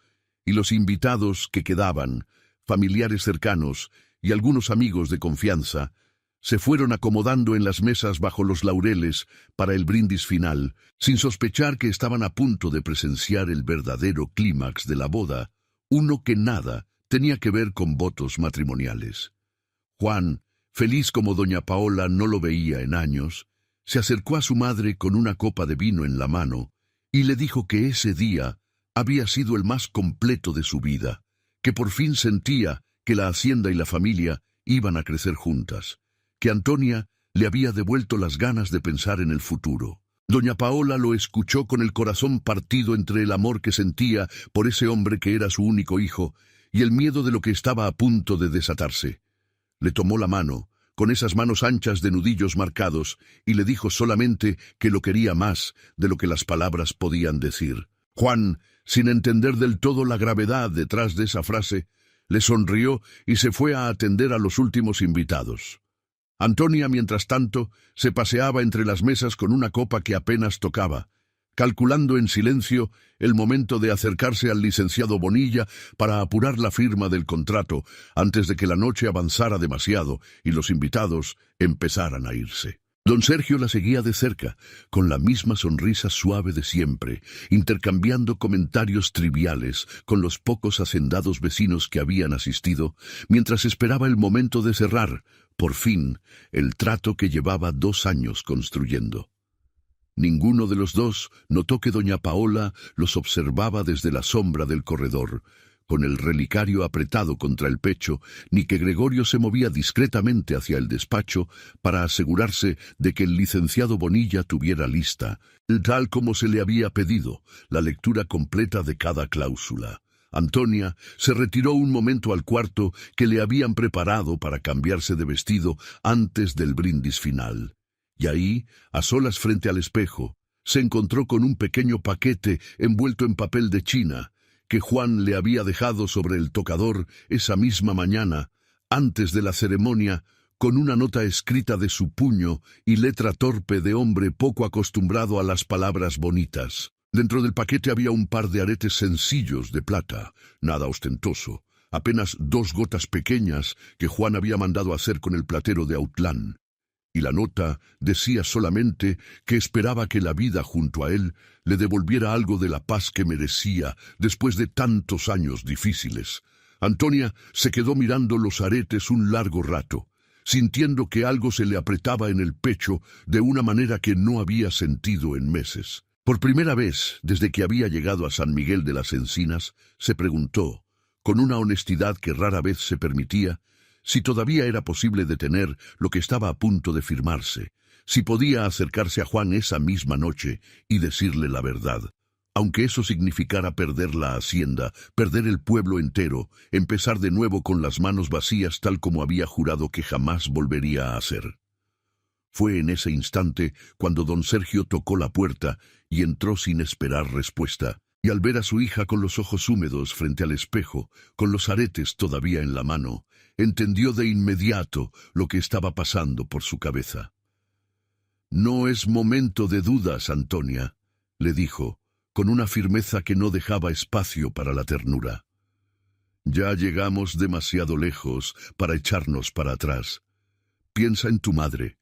y los invitados que quedaban, familiares cercanos y algunos amigos de confianza, se fueron acomodando en las mesas bajo los laureles para el brindis final, sin sospechar que estaban a punto de presenciar el verdadero clímax de la boda, uno que nada tenía que ver con votos matrimoniales. Juan, feliz como doña Paola no lo veía en años, se acercó a su madre con una copa de vino en la mano y le dijo que ese día había sido el más completo de su vida, que por fin sentía que la hacienda y la familia iban a crecer juntas, que Antonia le había devuelto las ganas de pensar en el futuro. Doña Paola lo escuchó con el corazón partido entre el amor que sentía por ese hombre que era su único hijo y el miedo de lo que estaba a punto de desatarse. Le tomó la mano, con esas manos anchas de nudillos marcados, y le dijo solamente que lo quería más de lo que las palabras podían decir. Juan, sin entender del todo la gravedad detrás de esa frase, le sonrió y se fue a atender a los últimos invitados. Antonia, mientras tanto, se paseaba entre las mesas con una copa que apenas tocaba, calculando en silencio el momento de acercarse al licenciado Bonilla para apurar la firma del contrato antes de que la noche avanzara demasiado y los invitados empezaran a irse. Don Sergio la seguía de cerca, con la misma sonrisa suave de siempre, intercambiando comentarios triviales con los pocos hacendados vecinos que habían asistido, mientras esperaba el momento de cerrar, por fin, el trato que llevaba 2 años construyendo. Ninguno de los dos notó que doña Paola los observaba desde la sombra del corredor, con el relicario apretado contra el pecho, ni que Gregorio se movía discretamente hacia el despacho para asegurarse de que el licenciado Bonilla tuviera lista, tal como se le había pedido, la lectura completa de cada cláusula. Antonia se retiró un momento al cuarto que le habían preparado para cambiarse de vestido antes del brindis final. Y ahí, a solas frente al espejo, se encontró con un pequeño paquete envuelto en papel de China, que Juan le había dejado sobre el tocador esa misma mañana, antes de la ceremonia, con una nota escrita de su puño y letra torpe de hombre poco acostumbrado a las palabras bonitas. Dentro del paquete había un par de aretes sencillos de plata, nada ostentoso, apenas 2 gotas pequeñas que Juan había mandado hacer con el platero de Autlán. Y la nota decía solamente que esperaba que la vida junto a él le devolviera algo de la paz que merecía después de tantos años difíciles. Antonia se quedó mirando los aretes un largo rato, sintiendo que algo se le apretaba en el pecho de una manera que no había sentido en meses. Por primera vez, desde que había llegado a San Miguel de las Encinas, se preguntó, con una honestidad que rara vez se permitía, si todavía era posible detener lo que estaba a punto de firmarse, si podía acercarse a Juan esa misma noche y decirle la verdad, aunque eso significara perder la hacienda, perder el pueblo entero, empezar de nuevo con las manos vacías tal como había jurado que jamás volvería a hacer. Fue en ese instante cuando don Sergio tocó la puerta y entró sin esperar respuesta, y al ver a su hija con los ojos húmedos frente al espejo, con los aretes todavía en la mano, entendió de inmediato lo que estaba pasando por su cabeza. «No es momento de dudas, Antonia», le dijo, con una firmeza que no dejaba espacio para la ternura. «Ya llegamos demasiado lejos para echarnos para atrás. Piensa en tu madre.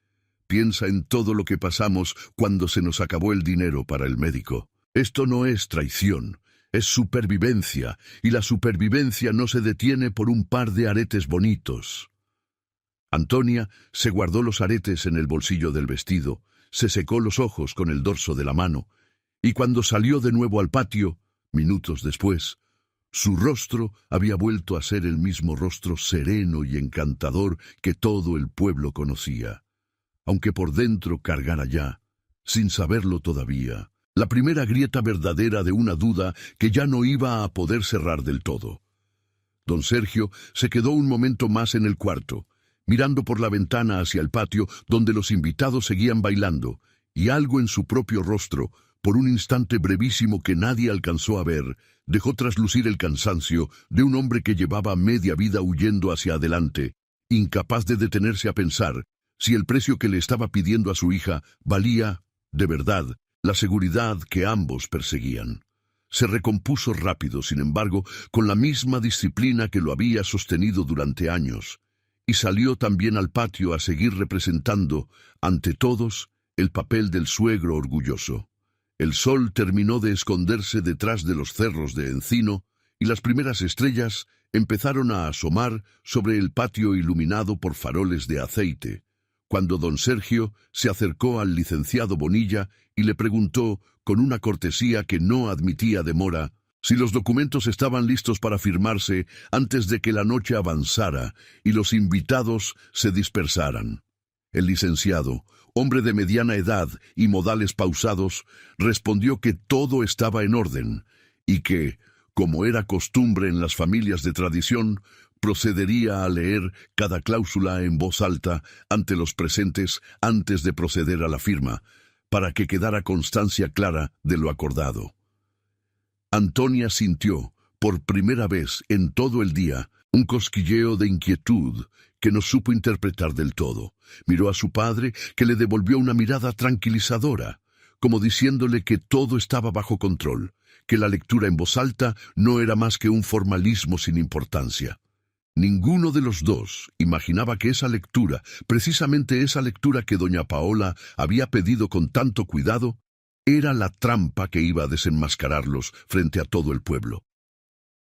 Piensa en todo lo que pasamos cuando se nos acabó el dinero para el médico. Esto no es traición, es supervivencia, y la supervivencia no se detiene por un par de aretes bonitos». Antonia se guardó los aretes en el bolsillo del vestido, se secó los ojos con el dorso de la mano, y cuando salió de nuevo al patio, minutos después, su rostro había vuelto a ser el mismo rostro sereno y encantador que todo el pueblo conocía, aunque por dentro cargara ya, sin saberlo todavía, la primera grieta verdadera de una duda que ya no iba a poder cerrar del todo. Don Sergio se quedó un momento más en el cuarto, mirando por la ventana hacia el patio donde los invitados seguían bailando, y algo en su propio rostro, por un instante brevísimo que nadie alcanzó a ver, dejó traslucir el cansancio de un hombre que llevaba media vida huyendo hacia adelante, incapaz de detenerse a pensar si el precio que le estaba pidiendo a su hija valía, de verdad, la seguridad que ambos perseguían. Se recompuso rápido, sin embargo, con la misma disciplina que lo había sostenido durante años, y salió también al patio a seguir representando, ante todos, el papel del suegro orgulloso. El sol terminó de esconderse detrás de los cerros de encino, y las primeras estrellas empezaron a asomar sobre el patio iluminado por faroles de aceite, cuando don Sergio se acercó al licenciado Bonilla y le preguntó, con una cortesía que no admitía demora, si los documentos estaban listos para firmarse antes de que la noche avanzara y los invitados se dispersaran. El licenciado, hombre de mediana edad y modales pausados, respondió que todo estaba en orden y que, como era costumbre en las familias de tradición, procedería a leer cada cláusula en voz alta ante los presentes antes de proceder a la firma, para que quedara constancia clara de lo acordado. Antonia sintió, por primera vez en todo el día, un cosquilleo de inquietud que no supo interpretar del todo. Miró a su padre, que le devolvió una mirada tranquilizadora, como diciéndole que todo estaba bajo control, que la lectura en voz alta no era más que un formalismo sin importancia. Ninguno de los dos imaginaba que esa lectura, precisamente esa lectura que doña Paola había pedido con tanto cuidado, era la trampa que iba a desenmascararlos frente a todo el pueblo.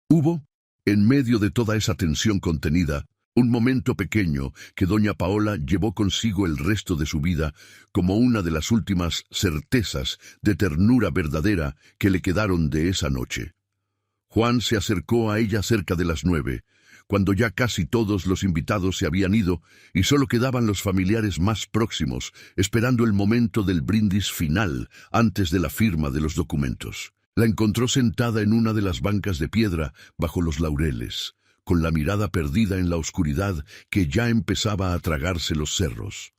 Hubo, en medio de toda esa tensión contenida, un momento pequeño que doña Paola llevó consigo el resto de su vida como una de las últimas certezas de ternura verdadera que le quedaron de esa noche. Juan se acercó a ella cerca de las 9, cuando ya casi todos los invitados se habían ido y solo quedaban los familiares más próximos, esperando el momento del brindis final antes de la firma de los documentos. La encontró sentada en una de las bancas de piedra bajo los laureles, con la mirada perdida en la oscuridad que ya empezaba a tragarse los cerros.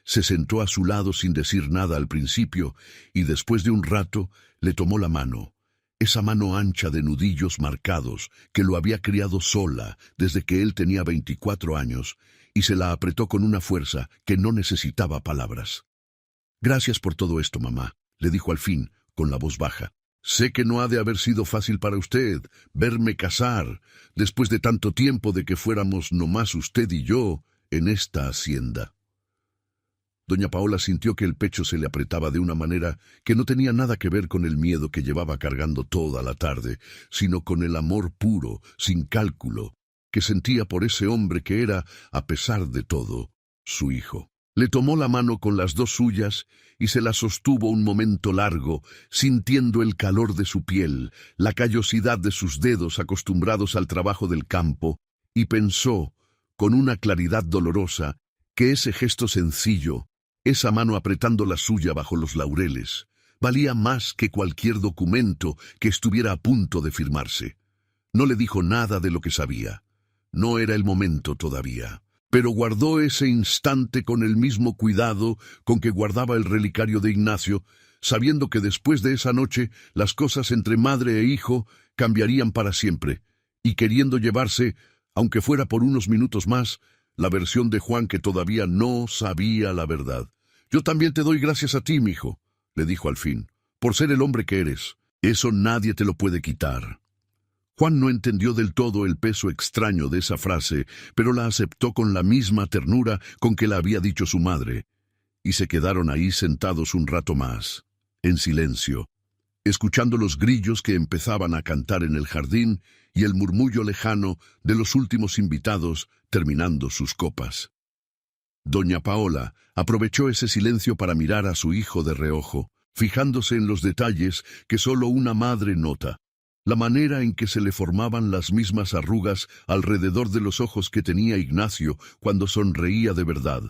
Se sentó a su lado sin decir nada al principio y después de un rato le tomó la mano. Esa mano ancha de nudillos marcados que lo había criado sola desde que él tenía 24 años, y se la apretó con una fuerza que no necesitaba palabras. «Gracias por todo esto, mamá», le dijo al fin, con la voz baja. «Sé que no ha de haber sido fácil para usted verme casar, después de tanto tiempo de que fuéramos nomás usted y yo en esta hacienda». Doña Paola sintió que el pecho se le apretaba de una manera que no tenía nada que ver con el miedo que llevaba cargando toda la tarde, sino con el amor puro, sin cálculo, que sentía por ese hombre que era, a pesar de todo, su hijo. Le tomó la mano con las dos suyas y se la sostuvo un momento largo, sintiendo el calor de su piel, la callosidad de sus dedos acostumbrados al trabajo del campo, y pensó, con una claridad dolorosa, que ese gesto sencillo, esa mano apretando la suya bajo los laureles, valía más que cualquier documento que estuviera a punto de firmarse. No le dijo nada de lo que sabía. No era el momento todavía, pero guardó ese instante con el mismo cuidado con que guardaba el relicario de Ignacio, sabiendo que después de esa noche las cosas entre madre e hijo cambiarían para siempre, y queriendo llevarse, aunque fuera por unos minutos más, la versión de Juan que todavía no sabía la verdad. «Yo también te doy gracias a ti, mijo», le dijo al fin, «por ser el hombre que eres. Eso nadie te lo puede quitar». Juan no entendió del todo el peso extraño de esa frase, pero la aceptó con la misma ternura con que la había dicho su madre, y se quedaron ahí sentados un rato más, en silencio, escuchando los grillos que empezaban a cantar en el jardín y el murmullo lejano de los últimos invitados terminando sus copas. Doña Paola aprovechó ese silencio para mirar a su hijo de reojo, fijándose en los detalles que solo una madre nota. La manera en que se le formaban las mismas arrugas alrededor de los ojos que tenía Ignacio cuando sonreía de verdad.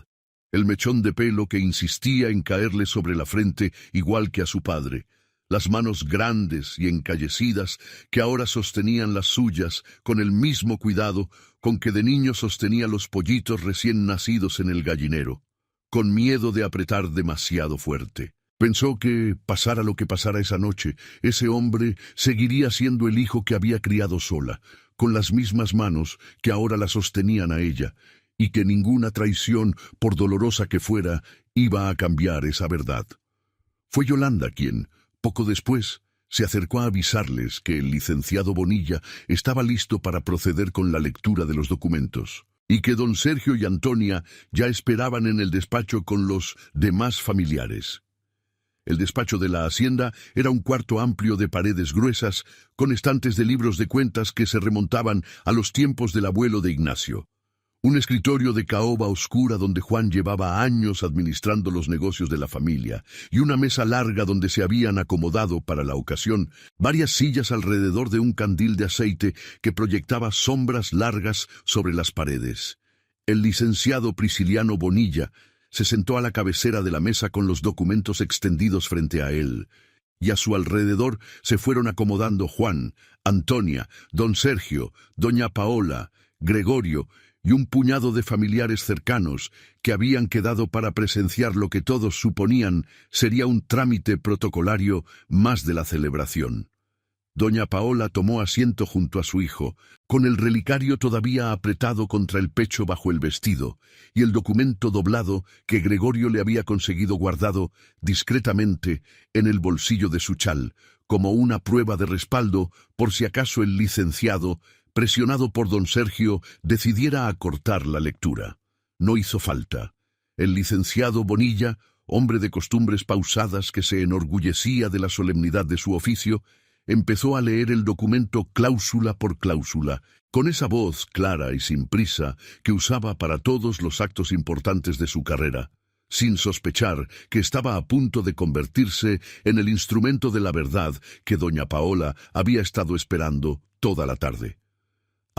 El mechón de pelo que insistía en caerle sobre la frente igual que a su padre. Las manos grandes y encallecidas que ahora sostenían las suyas con el mismo cuidado con que de niño sostenía los pollitos recién nacidos en el gallinero, con miedo de apretar demasiado fuerte. Pensó que, pasara lo que pasara esa noche, ese hombre seguiría siendo el hijo que había criado sola, con las mismas manos que ahora la sostenían a ella, y que ninguna traición, por dolorosa que fuera, iba a cambiar esa verdad. Fue Yolanda quien, poco después, se acercó a avisarles que el licenciado Bonilla estaba listo para proceder con la lectura de los documentos, y que don Sergio y Antonia ya esperaban en el despacho con los demás familiares. El despacho de la hacienda era un cuarto amplio de paredes gruesas, con estantes de libros de cuentas que se remontaban a los tiempos del abuelo de Ignacio. Un escritorio de caoba oscura donde Juan llevaba años administrando los negocios de la familia, y una mesa larga donde se habían acomodado para la ocasión varias sillas alrededor de un candil de aceite que proyectaba sombras largas sobre las paredes. El licenciado Prisciliano Bonilla se sentó a la cabecera de la mesa con los documentos extendidos frente a él, y a su alrededor se fueron acomodando Juan, Antonia, don Sergio, doña Paola, Gregorio y un puñado de familiares cercanos que habían quedado para presenciar lo que todos suponían sería un trámite protocolario más de la celebración. Doña Paola tomó asiento junto a su hijo, con el relicario todavía apretado contra el pecho bajo el vestido, y el documento doblado que Gregorio le había conseguido guardado discretamente en el bolsillo de su chal, como una prueba de respaldo por si acaso el licenciado presionado por don Sergio, decidiera acortar la lectura. No hizo falta. El licenciado Bonilla, hombre de costumbres pausadas que se enorgullecía de la solemnidad de su oficio, empezó a leer el documento cláusula por cláusula, con esa voz clara y sin prisa que usaba para todos los actos importantes de su carrera, sin sospechar que estaba a punto de convertirse en el instrumento de la verdad que doña Paola había estado esperando toda la tarde.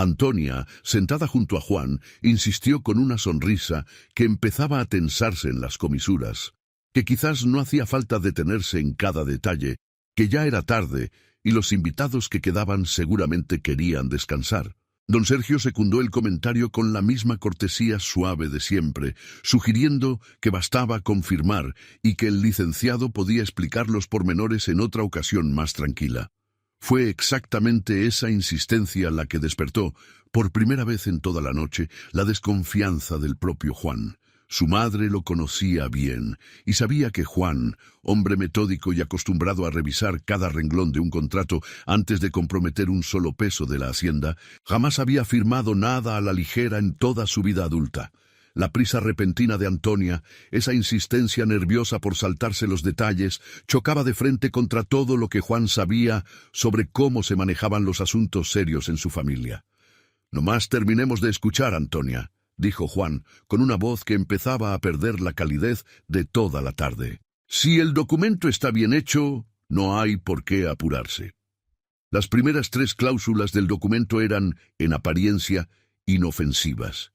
Antonia, sentada junto a Juan, insistió con una sonrisa que empezaba a tensarse en las comisuras, que quizás no hacía falta detenerse en cada detalle, que ya era tarde y los invitados que quedaban seguramente querían descansar. Don Sergio secundó el comentario con la misma cortesía suave de siempre, sugiriendo que bastaba confirmar y que el licenciado podía explicar los pormenores en otra ocasión más tranquila. Fue exactamente esa insistencia la que despertó, por primera vez en toda la noche, la desconfianza del propio Juan. Su madre lo conocía bien y sabía que Juan, hombre metódico y acostumbrado a revisar cada renglón de un contrato antes de comprometer un solo peso de la hacienda, jamás había firmado nada a la ligera en toda su vida adulta. La prisa repentina de Antonia, esa insistencia nerviosa por saltarse los detalles, chocaba de frente contra todo lo que Juan sabía sobre cómo se manejaban los asuntos serios en su familia. «Nomás terminemos de escuchar, Antonia», dijo Juan, con una voz que empezaba a perder la calidez de toda la tarde. «Si el documento está bien hecho, no hay por qué apurarse». Las primeras 3 cláusulas del documento eran, en apariencia, inofensivas.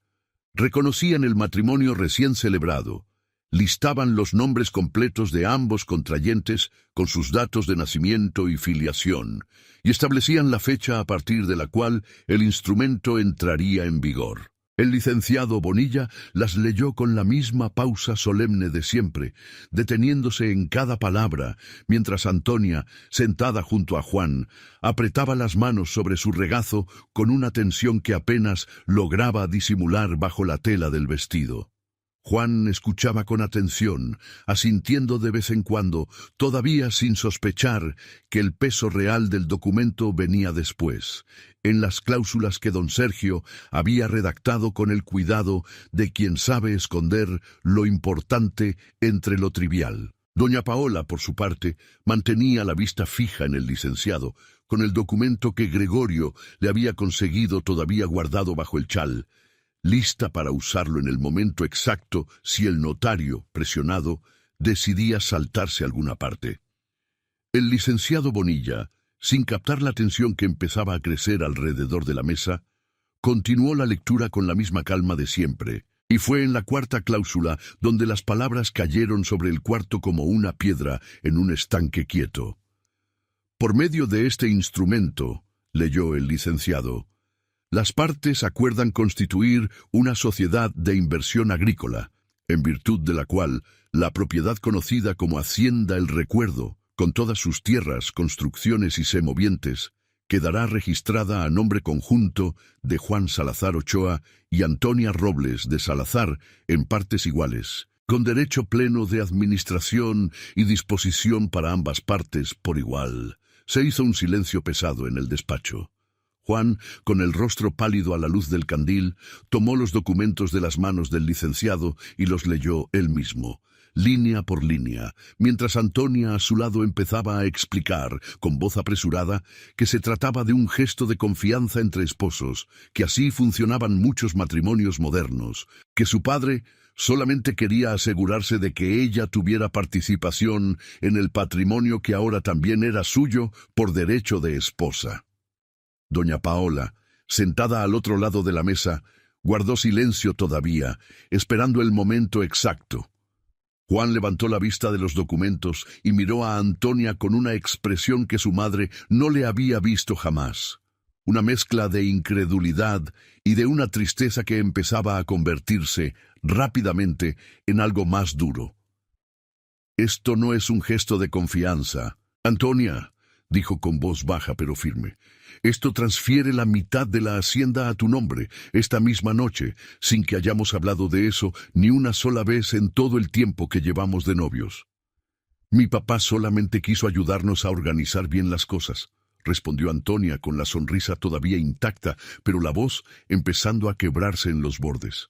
Reconocían el matrimonio recién celebrado, listaban los nombres completos de ambos contrayentes con sus datos de nacimiento y filiación, y establecían la fecha a partir de la cual el instrumento entraría en vigor. El licenciado Bonilla las leyó con la misma pausa solemne de siempre, deteniéndose en cada palabra, mientras Antonia, sentada junto a Juan, apretaba las manos sobre su regazo con una tensión que apenas lograba disimular bajo la tela del vestido. Juan escuchaba con atención, asintiendo de vez en cuando, todavía sin sospechar que el peso real del documento venía después, en las cláusulas que don Sergio había redactado con el cuidado de quien sabe esconder lo importante entre lo trivial. Doña Paola, por su parte, mantenía la vista fija en el licenciado, con el documento que Gregorio le había conseguido todavía guardado bajo el chal, lista para usarlo en el momento exacto si el notario, presionado, decidía saltarse alguna parte. El licenciado Bonilla, sin captar la tensión que empezaba a crecer alrededor de la mesa, continuó la lectura con la misma calma de siempre, y fue en la 4ª cláusula donde las palabras cayeron sobre el cuarto como una piedra en un estanque quieto. Por medio de este instrumento, leyó el licenciado, las partes acuerdan constituir una sociedad de inversión agrícola, en virtud de la cual la propiedad conocida como Hacienda El Recuerdo, con todas sus tierras, construcciones y semovientes, quedará registrada a nombre conjunto de Juan Salazar Ochoa y Antonia Robles de Salazar en partes iguales, con derecho pleno de administración y disposición para ambas partes por igual. Se hizo un silencio pesado en el despacho. Juan, con el rostro pálido a la luz del candil, tomó los documentos de las manos del licenciado y los leyó él mismo, línea por línea, mientras Antonia a su lado empezaba a explicar, con voz apresurada, que se trataba de un gesto de confianza entre esposos, que así funcionaban muchos matrimonios modernos, que su padre solamente quería asegurarse de que ella tuviera participación en el patrimonio que ahora también era suyo por derecho de esposa. Doña Paola, sentada al otro lado de la mesa, guardó silencio todavía, esperando el momento exacto. Juan levantó la vista de los documentos y miró a Antonia con una expresión que su madre no le había visto jamás. Una mezcla de incredulidad y de una tristeza que empezaba a convertirse rápidamente en algo más duro. «Esto no es un gesto de confianza, Antonia», dijo con voz baja pero firme. «Esto transfiere la mitad de la hacienda a tu nombre, esta misma noche, sin que hayamos hablado de eso ni una sola vez en todo el tiempo que llevamos de novios. Mi papá solamente quiso ayudarnos a organizar bien las cosas. respondió Antonia con la sonrisa todavía intacta, pero la voz empezando a quebrarse en los bordes.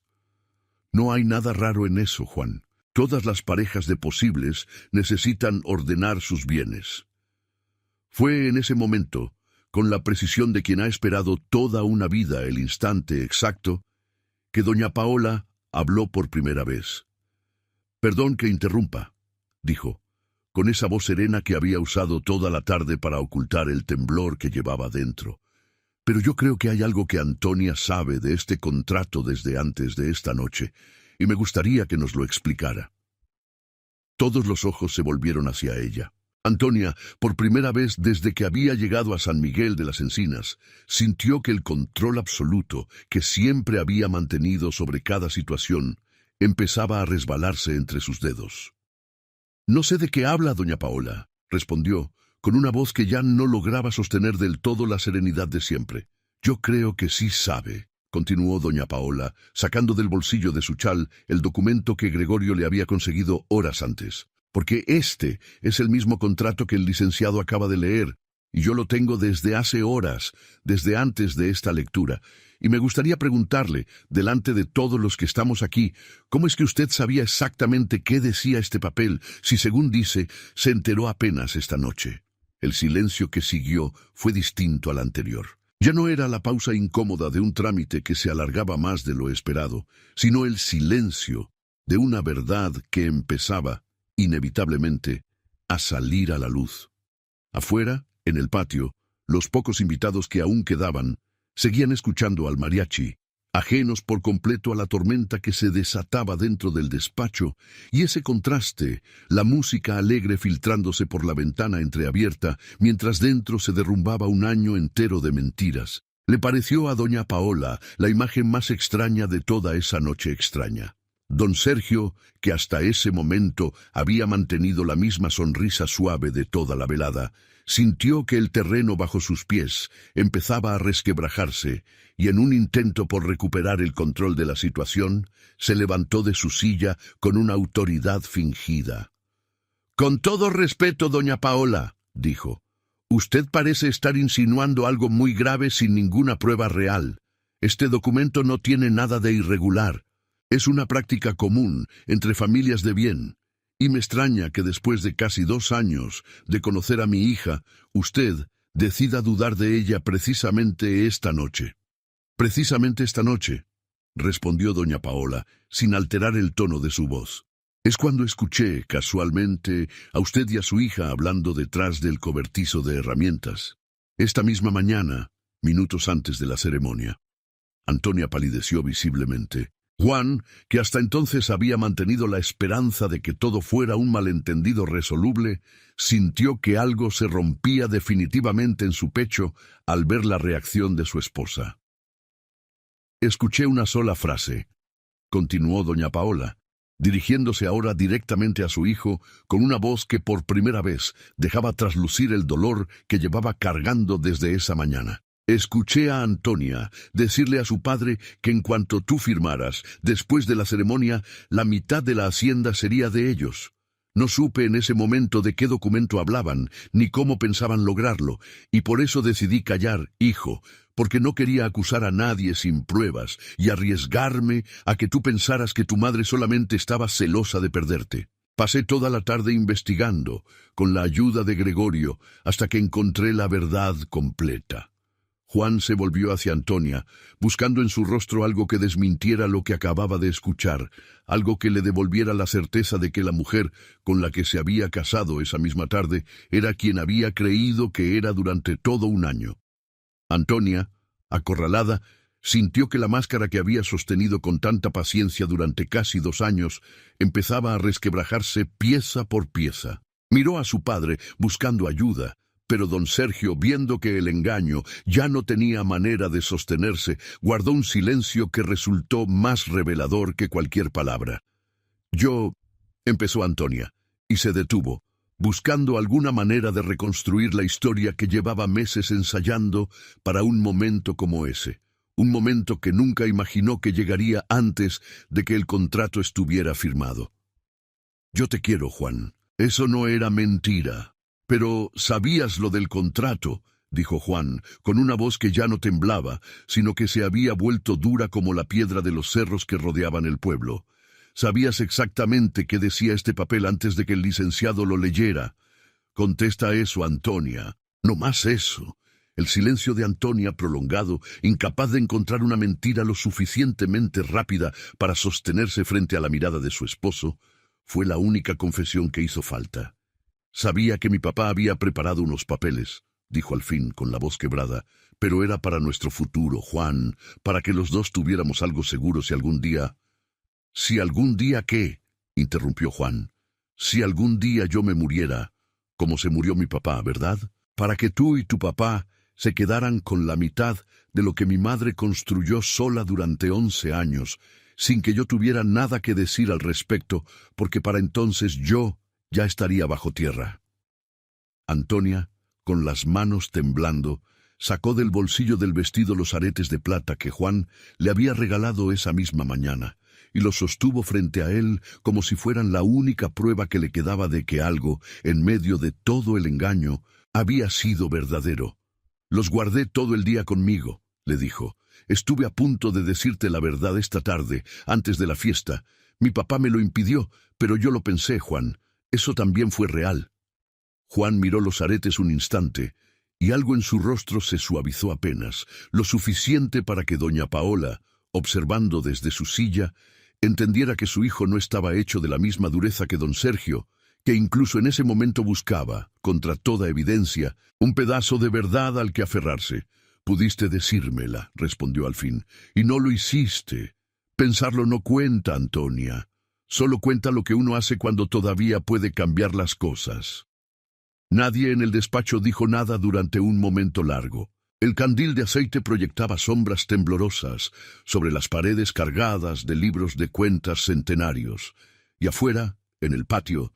No hay nada raro en eso, Juan. Todas las parejas de posibles necesitan ordenar sus bienes. Fue en ese momento, con la precisión de quien ha esperado toda una vida el instante exacto, que doña Paola habló por primera vez. «Perdón que interrumpa», dijo, con esa voz serena que había usado toda la tarde para ocultar el temblor que llevaba dentro. «Pero yo creo que hay algo que Antonia sabe de este contrato desde antes de esta noche, y me gustaría que nos lo explicara». Todos los ojos se volvieron hacia ella. Antonia, por primera vez desde que había llegado a San Miguel de las Encinas, sintió que el control absoluto que siempre había mantenido sobre cada situación empezaba a resbalarse entre sus dedos. «No sé de qué habla doña Paola», respondió, con una voz que ya no lograba sostener del todo la serenidad de siempre. «Yo creo que sí sabe», continuó doña Paola, sacando del bolsillo de su chal el documento que Gregorio le había conseguido horas antes. «Porque este es el mismo contrato que el licenciado acaba de leer, y yo lo tengo desde hace horas, desde antes de esta lectura. Y me gustaría preguntarle, delante de todos los que estamos aquí, ¿cómo es que usted sabía exactamente qué decía este papel, si según dice, se enteró apenas esta noche?» El silencio que siguió fue distinto al anterior. Ya no era la pausa incómoda de un trámite que se alargaba más de lo esperado, sino el silencio de una verdad que empezaba, inevitablemente, a salir a la luz. Afuera, en el patio, los pocos invitados que aún quedaban seguían escuchando al mariachi, ajenos por completo a la tormenta que se desataba dentro del despacho, y ese contraste, la música alegre filtrándose por la ventana entreabierta, mientras dentro se derrumbaba un año entero de mentiras, le pareció a doña Paola la imagen más extraña de toda esa noche extraña. Don Sergio, que hasta ese momento había mantenido la misma sonrisa suave de toda la velada, sintió que el terreno bajo sus pies empezaba a resquebrajarse, y en un intento por recuperar el control de la situación, se levantó de su silla con una autoridad fingida. «Con todo respeto, doña Paola», dijo, «usted parece estar insinuando algo muy grave sin ninguna prueba real. Este documento no tiene nada de irregular. Es una práctica común entre familias de bien, y me extraña que después de casi 2 años de conocer a mi hija, usted decida dudar de ella precisamente esta noche». «Precisamente esta noche», respondió doña Paola, sin alterar el tono de su voz. «Es cuando escuché, casualmente, a usted y a su hija hablando detrás del cobertizo de herramientas. Esta misma mañana, minutos antes de la ceremonia». Antonia palideció visiblemente. Juan, que hasta entonces había mantenido la esperanza de que todo fuera un malentendido resoluble, sintió que algo se rompía definitivamente en su pecho al ver la reacción de su esposa. «Escuché una sola frase», continuó doña Paola, dirigiéndose ahora directamente a su hijo con una voz que por primera vez dejaba traslucir el dolor que llevaba cargando desde esa mañana. «Escuché a Antonia decirle a su padre que en cuanto tú firmaras, después de la ceremonia, la mitad de la hacienda sería de ellos. No supe en ese momento de qué documento hablaban, ni cómo pensaban lograrlo, y por eso decidí callar, hijo, porque no quería acusar a nadie sin pruebas y arriesgarme a que tú pensaras que tu madre solamente estaba celosa de perderte. Pasé toda la tarde investigando, con la ayuda de Gregorio, hasta que encontré la verdad completa». Juan se volvió hacia Antonia, buscando en su rostro algo que desmintiera lo que acababa de escuchar, algo que le devolviera la certeza de que la mujer con la que se había casado esa misma tarde era quien había creído que era durante todo un año. Antonia, acorralada, sintió que la máscara que había sostenido con tanta paciencia durante casi 2 años empezaba a resquebrajarse pieza por pieza. Miró a su padre buscando ayuda, pero don Sergio, viendo que el engaño ya no tenía manera de sostenerse, guardó un silencio que resultó más revelador que cualquier palabra. «Yo», empezó Antonia, y se detuvo, buscando alguna manera de reconstruir la historia que llevaba meses ensayando para un momento como ese, un momento que nunca imaginó que llegaría antes de que el contrato estuviera firmado. «Yo te quiero, Juan. Eso no era mentira. Pero, ¿sabías lo del contrato?», dijo Juan, con una voz que ya no temblaba, sino que se había vuelto dura como la piedra de los cerros que rodeaban el pueblo. «¿Sabías exactamente qué decía este papel antes de que el licenciado lo leyera?» «Contesta eso, Antonia. No más eso». El silencio de Antonia, prolongado, incapaz de encontrar una mentira lo suficientemente rápida para sostenerse frente a la mirada de su esposo, fue la única confesión que hizo falta. «Sabía que mi papá había preparado unos papeles», dijo al fin con la voz quebrada, «pero era para nuestro futuro, Juan, para que los dos tuviéramos algo seguro si algún día...» «¿Si algún día qué?», interrumpió Juan. «Si algún día yo me muriera, como se murió mi papá, ¿verdad? Para que tú y tu papá se quedaran con la mitad de lo que mi madre construyó sola durante 11 años, sin que yo tuviera nada que decir al respecto, porque para entonces yo ya estaría bajo tierra». Antonia, con las manos temblando, sacó del bolsillo del vestido los aretes de plata que Juan le había regalado esa misma mañana, y los sostuvo frente a él como si fueran la única prueba que le quedaba de que algo, en medio de todo el engaño, había sido verdadero. «Los guardé todo el día conmigo», le dijo. «Estuve a punto de decirte la verdad esta tarde, antes de la fiesta. Mi papá me lo impidió, pero yo lo pensé, Juan. Eso también fue real». Juan miró los aretes un instante, y algo en su rostro se suavizó apenas, lo suficiente para que doña Paola, observando desde su silla, entendiera que su hijo no estaba hecho de la misma dureza que don Sergio, que incluso en ese momento buscaba, contra toda evidencia, un pedazo de verdad al que aferrarse. «Pudiste decírmela», respondió al fin, «y no lo hiciste. Pensarlo no cuenta, Antonia. Solo cuenta lo que uno hace cuando todavía puede cambiar las cosas». Nadie en el despacho dijo nada durante un momento largo. El candil de aceite proyectaba sombras temblorosas sobre las paredes cargadas de libros de cuentas centenarios, y afuera, en el patio,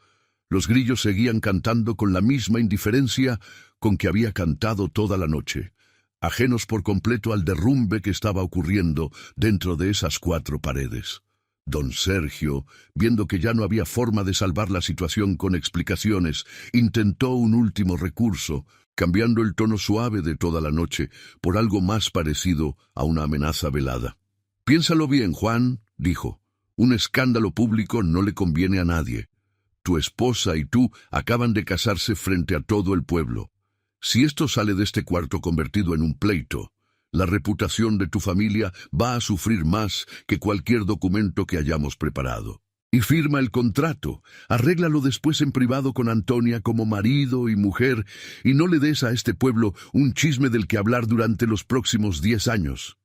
los grillos seguían cantando con la misma indiferencia con que había cantado toda la noche, ajenos por completo al derrumbe que estaba ocurriendo dentro de esas 4 paredes. Don Sergio, viendo que ya no había forma de salvar la situación con explicaciones, intentó un último recurso, cambiando el tono suave de toda la noche por algo más parecido a una amenaza velada. «Piénsalo bien, Juan», dijo. «Un escándalo público no le conviene a nadie. Tu esposa y tú acaban de casarse frente a todo el pueblo. Si esto sale de este cuarto convertido en un pleito, la reputación de tu familia va a sufrir más que cualquier documento que hayamos preparado. Y firma el contrato, arréglalo después en privado con Antonia como marido y mujer, y no le des a este pueblo un chisme del que hablar durante los próximos 10 años».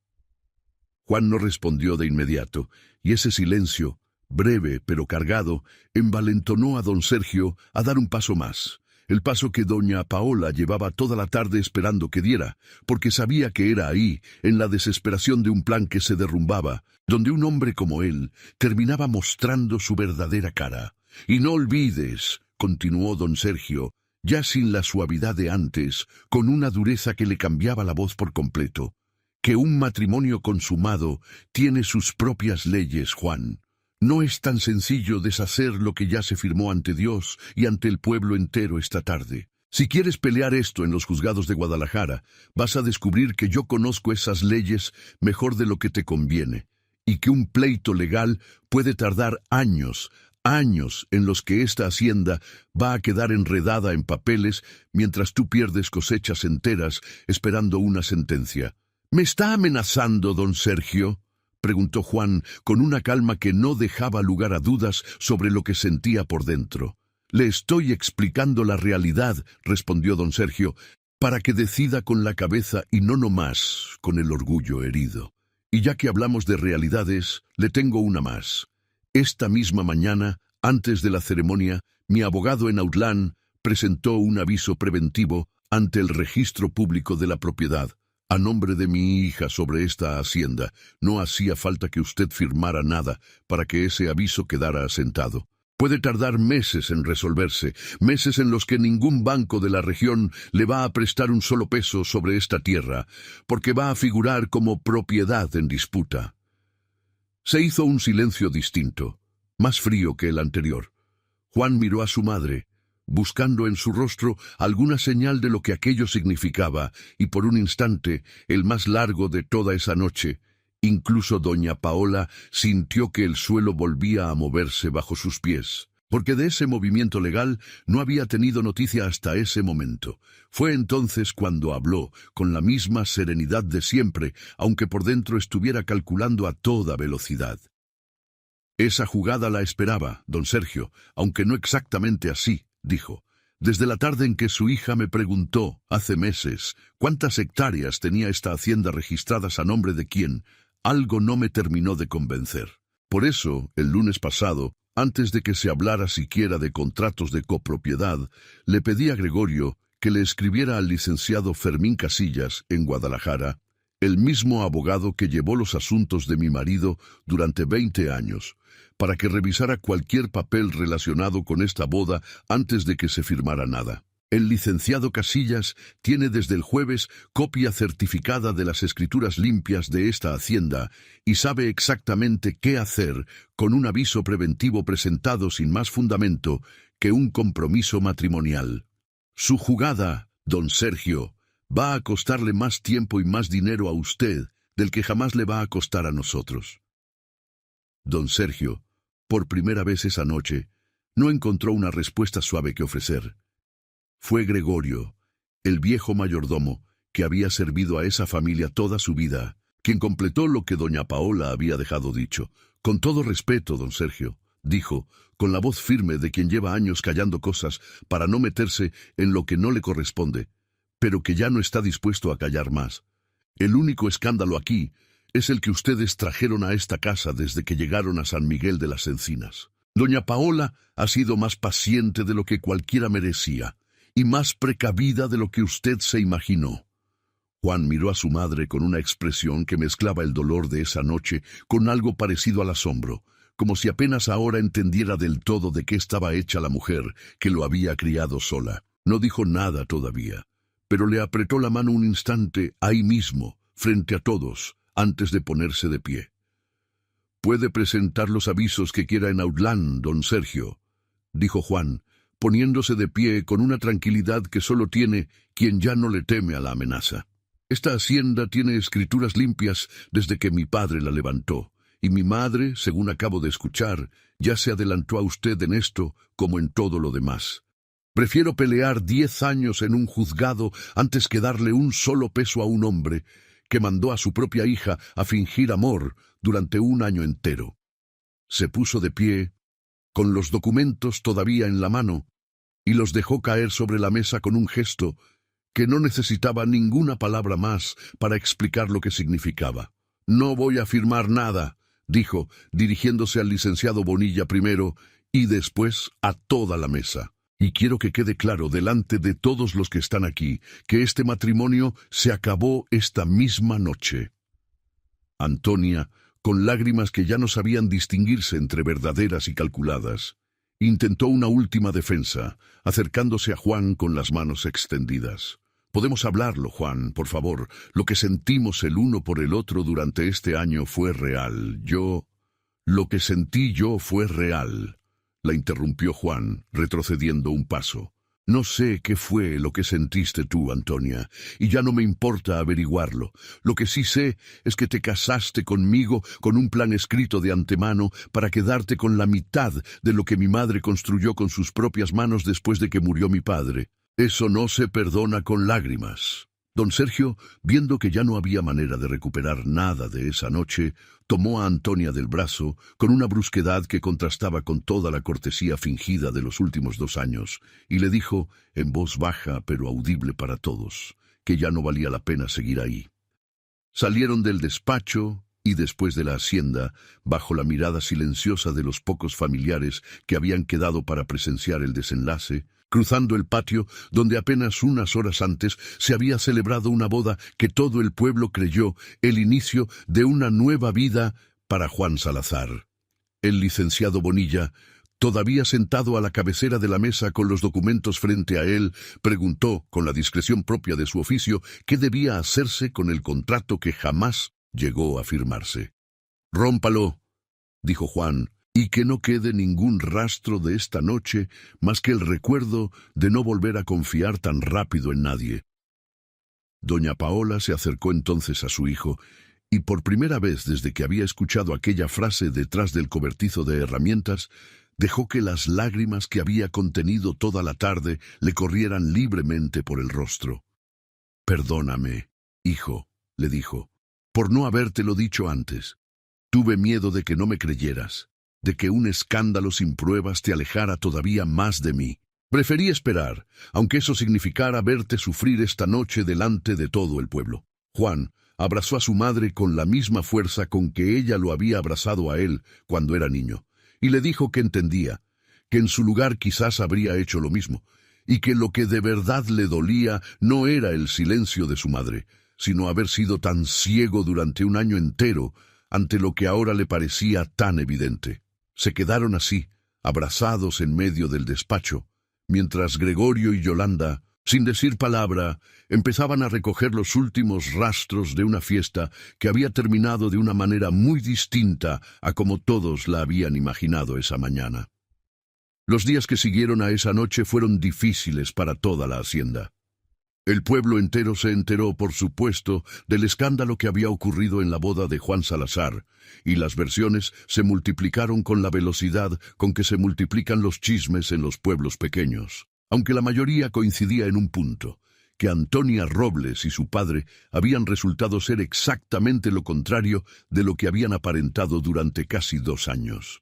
Juan no respondió de inmediato, y ese silencio, breve pero cargado, envalentonó a don Sergio a dar un paso más. El paso que doña Paola llevaba toda la tarde esperando que diera, porque sabía que era ahí, en la desesperación de un plan que se derrumbaba, donde un hombre como él terminaba mostrando su verdadera cara. «Y no olvides», continuó don Sergio, ya sin la suavidad de antes, con una dureza que le cambiaba la voz por completo, «que un matrimonio consumado tiene sus propias leyes, Juan. No es tan sencillo deshacer lo que ya se firmó ante Dios y ante el pueblo entero esta tarde. Si quieres pelear esto en los juzgados de Guadalajara, vas a descubrir que yo conozco esas leyes mejor de lo que te conviene, y que un pleito legal puede tardar años, años en los que esta hacienda va a quedar enredada en papeles mientras tú pierdes cosechas enteras esperando una sentencia». «¿Me está amenazando, don Sergio?», preguntó Juan con una calma que no dejaba lugar a dudas sobre lo que sentía por dentro. «Le estoy explicando la realidad», respondió don Sergio, «para que decida con la cabeza y no nomás con el orgullo herido. Y ya que hablamos de realidades, le tengo una más. Esta misma mañana, antes de la ceremonia, mi abogado en Autlán presentó un aviso preventivo ante el registro público de la propiedad, a nombre de mi hija sobre esta hacienda. No hacía falta que usted firmara nada para que ese aviso quedara asentado. Puede tardar meses en resolverse, meses en los que ningún banco de la región le va a prestar un solo peso sobre esta tierra, porque va a figurar como propiedad en disputa». Se hizo un silencio distinto, más frío que el anterior. Juan miró a su madre, buscando en su rostro alguna señal de lo que aquello significaba, y por un instante, el más largo de toda esa noche, incluso doña Paola sintió que el suelo volvía a moverse bajo sus pies, porque de ese movimiento legal no había tenido noticia hasta ese momento. Fue entonces cuando habló, con la misma serenidad de siempre, aunque por dentro estuviera calculando a toda velocidad. Esa jugada la esperaba, don Sergio, aunque no exactamente así, dijo. Desde la tarde en que su hija me preguntó, hace meses, cuántas hectáreas tenía esta hacienda registradas a nombre de quién, algo no me terminó de convencer. Por eso, el lunes pasado, antes de que se hablara siquiera de contratos de copropiedad, le pedí a Gregorio que le escribiera al licenciado Fermín Casillas, en Guadalajara, el mismo abogado que llevó los asuntos de mi marido durante 20 años, para que revisara cualquier papel relacionado con esta boda antes de que se firmara nada. El licenciado Casillas tiene desde el jueves copia certificada de las escrituras limpias de esta hacienda y sabe exactamente qué hacer con un aviso preventivo presentado sin más fundamento que un compromiso matrimonial. Su jugada, don Sergio, va a costarle más tiempo y más dinero a usted del que jamás le va a costar a nosotros. Don Sergio, por primera vez esa noche, no encontró una respuesta suave que ofrecer. Fue Gregorio, el viejo mayordomo, que había servido a esa familia toda su vida, quien completó lo que doña Paola había dejado dicho. Con todo respeto, don Sergio, dijo, con la voz firme de quien lleva años callando cosas para no meterse en lo que no le corresponde, pero que ya no está dispuesto a callar más. El único escándalo aquí es el que ustedes trajeron a esta casa desde que llegaron a San Miguel de las Encinas. Doña Paola ha sido más paciente de lo que cualquiera merecía, y más precavida de lo que usted se imaginó. Juan miró a su madre con una expresión que mezclaba el dolor de esa noche con algo parecido al asombro, como si apenas ahora entendiera del todo de qué estaba hecha la mujer que lo había criado sola. No dijo nada todavía, pero le apretó la mano un instante ahí mismo, frente a todos, antes de ponerse de pie. «Puede presentar los avisos que quiera en Outland, don Sergio», dijo Juan, poniéndose de pie con una tranquilidad que solo tiene quien ya no le teme a la amenaza. «Esta hacienda tiene escrituras limpias desde que mi padre la levantó, y mi madre, según acabo de escuchar, ya se adelantó a usted en esto como en todo lo demás. Prefiero pelear 10 años en un juzgado antes que darle un solo peso a un hombre que mandó a su propia hija a fingir amor durante un año entero». Se puso de pie, con los documentos todavía en la mano, y los dejó caer sobre la mesa con un gesto que no necesitaba ninguna palabra más para explicar lo que significaba. «No voy a firmar nada», dijo, dirigiéndose al licenciado Bonilla primero y después a toda la mesa. «Y quiero que quede claro delante de todos los que están aquí que este matrimonio se acabó esta misma noche». Antonia, con lágrimas que ya no sabían distinguirse entre verdaderas y calculadas, intentó una última defensa, acercándose a Juan con las manos extendidas. «Podemos hablarlo, Juan, por favor. Lo que sentimos el uno por el otro durante este año fue real. Lo que sentí yo fue real», la interrumpió Juan, retrocediendo un paso. «No sé qué fue lo que sentiste tú, Antonia, y ya no me importa averiguarlo. Lo que sí sé es que te casaste conmigo con un plan escrito de antemano para quedarte con la mitad de lo que mi madre construyó con sus propias manos después de que murió mi padre. Eso no se perdona con lágrimas». Don Sergio, viendo que ya no había manera de recuperar nada de esa noche, tomó a Antonia del brazo con una brusquedad que contrastaba con toda la cortesía fingida de los últimos 2 años, y le dijo, en voz baja pero audible para todos, que ya no valía la pena seguir ahí. Salieron del despacho y después de la hacienda, bajo la mirada silenciosa de los pocos familiares que habían quedado para presenciar el desenlace, cruzando el patio donde apenas unas horas antes se había celebrado una boda que todo el pueblo creyó el inicio de una nueva vida para Juan Salazar. El licenciado Bonilla, todavía sentado a la cabecera de la mesa con los documentos frente a él, preguntó, con la discreción propia de su oficio, qué debía hacerse con el contrato que jamás llegó a firmarse. «Rómpalo», dijo Juan, y que no quede ningún rastro de esta noche más que el recuerdo de no volver a confiar tan rápido en nadie. Doña Paola se acercó entonces a su hijo, y por primera vez desde que había escuchado aquella frase detrás del cobertizo de herramientas, dejó que las lágrimas que había contenido toda la tarde le corrieran libremente por el rostro. «Perdóname, hijo», le dijo, «por no habértelo dicho antes. Tuve miedo de que no me creyeras, de que un escándalo sin pruebas te alejara todavía más de mí. Preferí esperar, aunque eso significara verte sufrir esta noche delante de todo el pueblo». Juan abrazó a su madre con la misma fuerza con que ella lo había abrazado a él cuando era niño, y le dijo que entendía, que en su lugar quizás habría hecho lo mismo, y que lo que de verdad le dolía no era el silencio de su madre, sino haber sido tan ciego durante un año entero ante lo que ahora le parecía tan evidente. Se quedaron así, abrazados en medio del despacho, mientras Gregorio y Yolanda, sin decir palabra, empezaban a recoger los últimos rastros de una fiesta que había terminado de una manera muy distinta a como todos la habían imaginado esa mañana. Los días que siguieron a esa noche fueron difíciles para toda la hacienda. El pueblo entero se enteró, por supuesto, del escándalo que había ocurrido en la boda de Juan Salazar, y las versiones se multiplicaron con la velocidad con que se multiplican los chismes en los pueblos pequeños, aunque la mayoría coincidía en un punto, que Antonia Robles y su padre habían resultado ser exactamente lo contrario de lo que habían aparentado durante casi 2 años.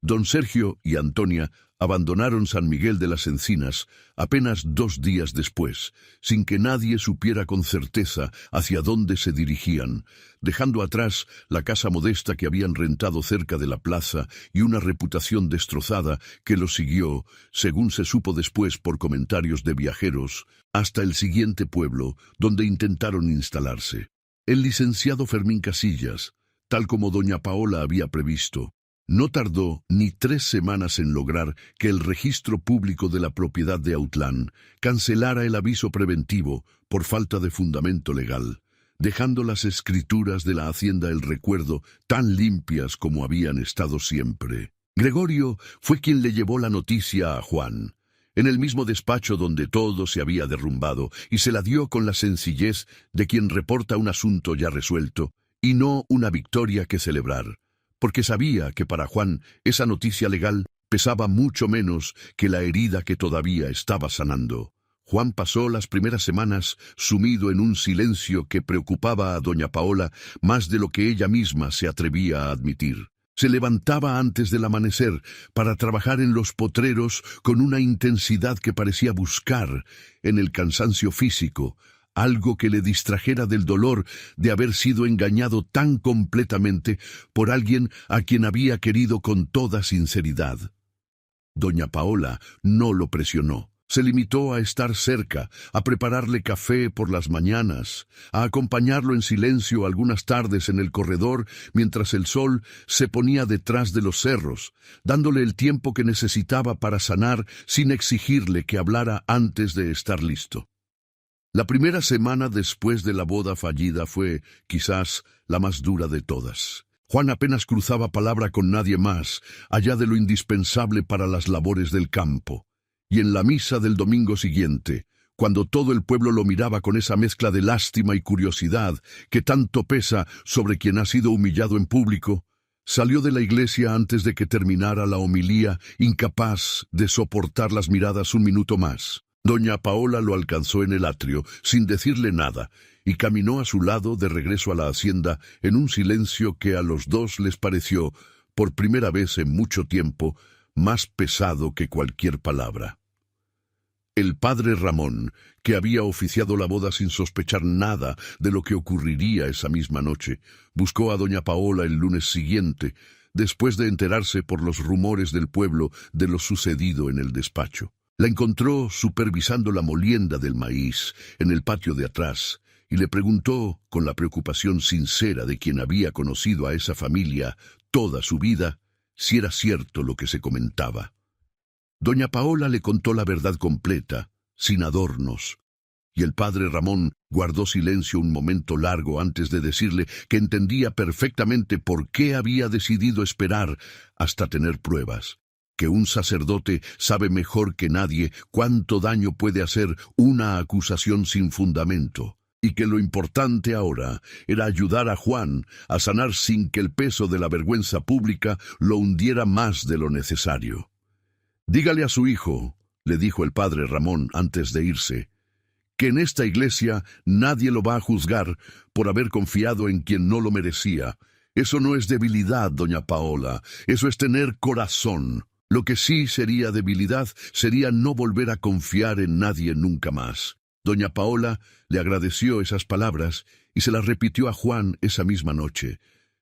Don Sergio y Antonia abandonaron San Miguel de las Encinas apenas 2 días después, sin que nadie supiera con certeza hacia dónde se dirigían, dejando atrás la casa modesta que habían rentado cerca de la plaza y una reputación destrozada que los siguió, según se supo después por comentarios de viajeros, hasta el siguiente pueblo donde intentaron instalarse. El licenciado Fermín Casillas, tal como doña Paola había previsto, no tardó ni 3 semanas en lograr que el registro público de la propiedad de Autlán cancelara el aviso preventivo por falta de fundamento legal, dejando las escrituras de la hacienda El Recuerdo tan limpias como habían estado siempre. Gregorio fue quien le llevó la noticia a Juan, en el mismo despacho donde todo se había derrumbado, y se la dio con la sencillez de quien reporta un asunto ya resuelto, y no una victoria que celebrar, porque sabía que para Juan esa noticia legal pesaba mucho menos que la herida que todavía estaba sanando. Juan pasó las primeras semanas sumido en un silencio que preocupaba a doña Paola más de lo que ella misma se atrevía a admitir. Se levantaba antes del amanecer para trabajar en los potreros con una intensidad que parecía buscar, en el cansancio físico, algo que le distrajera del dolor de haber sido engañado tan completamente por alguien a quien había querido con toda sinceridad. Doña Paola no lo presionó. Se limitó a estar cerca, a prepararle café por las mañanas, a acompañarlo en silencio algunas tardes en el corredor mientras el sol se ponía detrás de los cerros, dándole el tiempo que necesitaba para sanar sin exigirle que hablara antes de estar listo. La primera semana después de la boda fallida fue, quizás, la más dura de todas. Juan apenas cruzaba palabra con nadie más, allá de lo indispensable para las labores del campo. Y en la misa del domingo siguiente, cuando todo el pueblo lo miraba con esa mezcla de lástima y curiosidad que tanto pesa sobre quien ha sido humillado en público, salió de la iglesia antes de que terminara la homilía, incapaz de soportar las miradas un minuto más. Doña Paola lo alcanzó en el atrio, sin decirle nada, y caminó a su lado de regreso a la hacienda en un silencio que a los dos les pareció, por primera vez en mucho tiempo, más pesado que cualquier palabra. El padre Ramón, que había oficiado la boda sin sospechar nada de lo que ocurriría esa misma noche, buscó a doña Paola el lunes siguiente, después de enterarse por los rumores del pueblo de lo sucedido en el despacho. La encontró supervisando la molienda del maíz en el patio de atrás y le preguntó, con la preocupación sincera de quien había conocido a esa familia toda su vida, si era cierto lo que se comentaba. Doña Paola le contó la verdad completa, sin adornos, Y el padre Ramón guardó silencio un momento largo antes de decirle que entendía perfectamente por qué había decidido esperar hasta tener pruebas, que un sacerdote sabe mejor que nadie cuánto daño puede hacer una acusación sin fundamento, y que lo importante ahora era ayudar a Juan a sanar sin que el peso de la vergüenza pública lo hundiera más de lo necesario. «Dígale a su hijo», le dijo el padre Ramón antes de irse, «que en esta iglesia nadie lo va a juzgar por haber confiado en quien no lo merecía. Eso no es debilidad, doña Paola, eso es tener corazón. Lo que sí sería debilidad sería no volver a confiar en nadie nunca más». Doña Paola le agradeció esas palabras y se las repitió a Juan esa misma noche,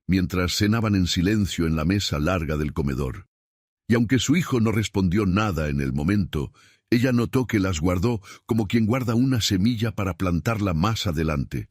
mientras cenaban en silencio en la mesa larga del comedor. Y aunque su hijo no respondió nada en el momento, ella notó que las guardó como quien guarda una semilla para plantarla más adelante.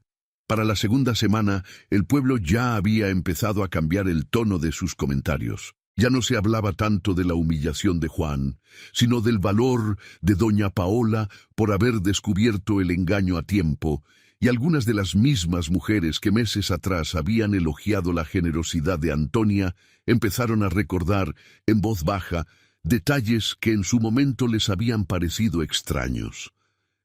Para la segunda semana, el pueblo ya había empezado a cambiar el tono de sus comentarios. Ya no se hablaba tanto de la humillación de Juan, sino del valor de doña Paola por haber descubierto el engaño a tiempo, y algunas de las mismas mujeres que meses atrás habían elogiado la generosidad de Antonia empezaron a recordar, en voz baja, detalles que en su momento les habían parecido extraños.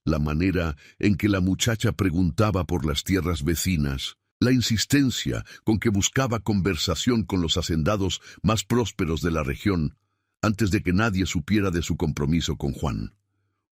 La manera en que la muchacha preguntaba por las tierras vecinas, la insistencia con que buscaba conversación con los hacendados más prósperos de la región, antes de que nadie supiera de su compromiso con Juan.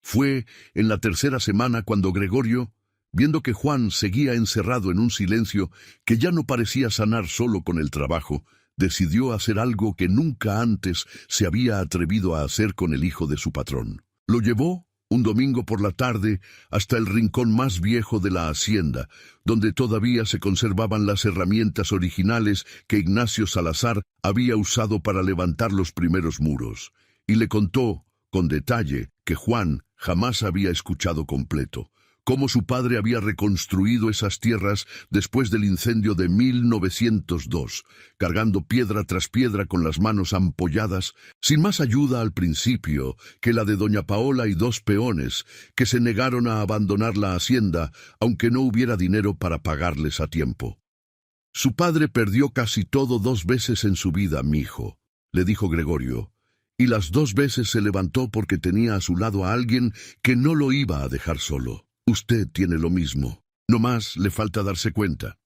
Fue en la tercera semana cuando Gregorio, viendo que Juan seguía encerrado en un silencio que ya no parecía sanar solo con el trabajo, decidió hacer algo que nunca antes se había atrevido a hacer con el hijo de su patrón. Lo llevó, un domingo por la tarde, hasta el rincón más viejo de la hacienda, donde todavía se conservaban las herramientas originales que Ignacio Salazar había usado para levantar los primeros muros, y le contó, con detalle, que Juan jamás había escuchado completo, cómo su padre había reconstruido esas tierras después del incendio de 1902, cargando piedra tras piedra con las manos ampolladas, sin más ayuda al principio que la de doña Paola y 2 peones, que se negaron a abandonar la hacienda, aunque no hubiera dinero para pagarles a tiempo. «Su padre perdió casi todo 2 veces en su vida, mijo», le dijo Gregorio, «y las 2 veces se levantó porque tenía a su lado a alguien que no lo iba a dejar solo. Usted tiene lo mismo. No más le falta darse cuenta».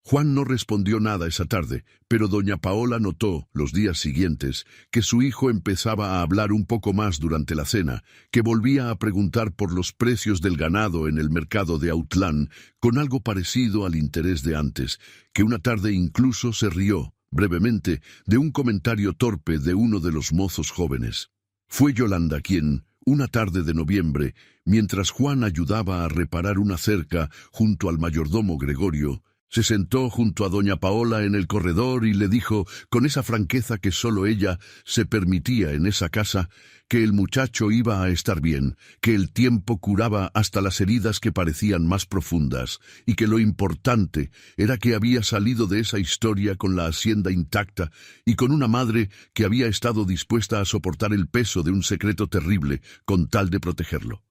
Juan no respondió nada esa tarde, pero doña Paola notó, los días siguientes, que su hijo empezaba a hablar un poco más durante la cena, que volvía a preguntar por los precios del ganado en el mercado de Autlán, con algo parecido al interés de antes, que una tarde incluso se rió, brevemente, de un comentario torpe de uno de los mozos jóvenes. Fue Yolanda quien, una tarde de noviembre, mientras Juan ayudaba a reparar una cerca junto al mayordomo Gregorio, se sentó junto a doña Paola en el corredor y le dijo, con esa franqueza que solo ella se permitía en esa casa, que el muchacho iba a estar bien, que el tiempo curaba hasta las heridas que parecían más profundas, y que lo importante era que había salido de esa historia con la hacienda intacta y con una madre que había estado dispuesta a soportar el peso de un secreto terrible con tal de protegerlo.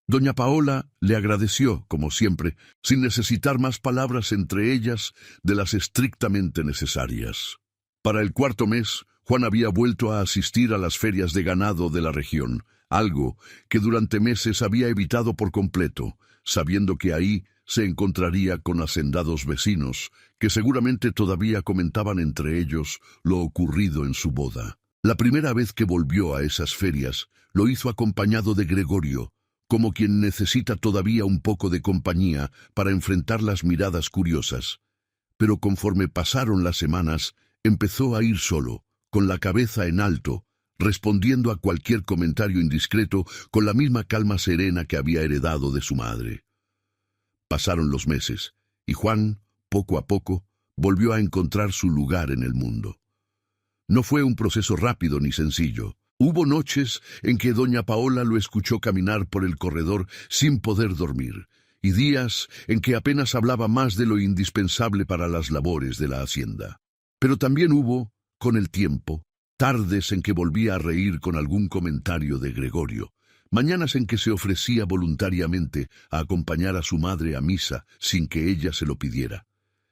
Doña Paola le agradeció, como siempre, sin necesitar más palabras entre ellas de las estrictamente necesarias. Para el 4.º mes, Juan había vuelto a asistir a las ferias de ganado de la región, algo que durante meses había evitado por completo, sabiendo que ahí se encontraría con hacendados vecinos, que seguramente todavía comentaban entre ellos lo ocurrido en su boda. La primera vez que volvió a esas ferias, lo hizo acompañado de Gregorio, como quien necesita todavía un poco de compañía para enfrentar las miradas curiosas. Pero conforme pasaron las semanas, empezó a ir solo, con la cabeza en alto, respondiendo a cualquier comentario indiscreto con la misma calma serena que había heredado de su madre. Pasaron los meses, y Juan, poco a poco, volvió a encontrar su lugar en el mundo. No fue un proceso rápido ni sencillo. Hubo noches en que doña Paola lo escuchó caminar por el corredor sin poder dormir, y días en que apenas hablaba más de lo indispensable para las labores de la hacienda. Pero también hubo, con el tiempo, tardes en que volvía a reír con algún comentario de Gregorio, mañanas en que se ofrecía voluntariamente a acompañar a su madre a misa sin que ella se lo pidiera.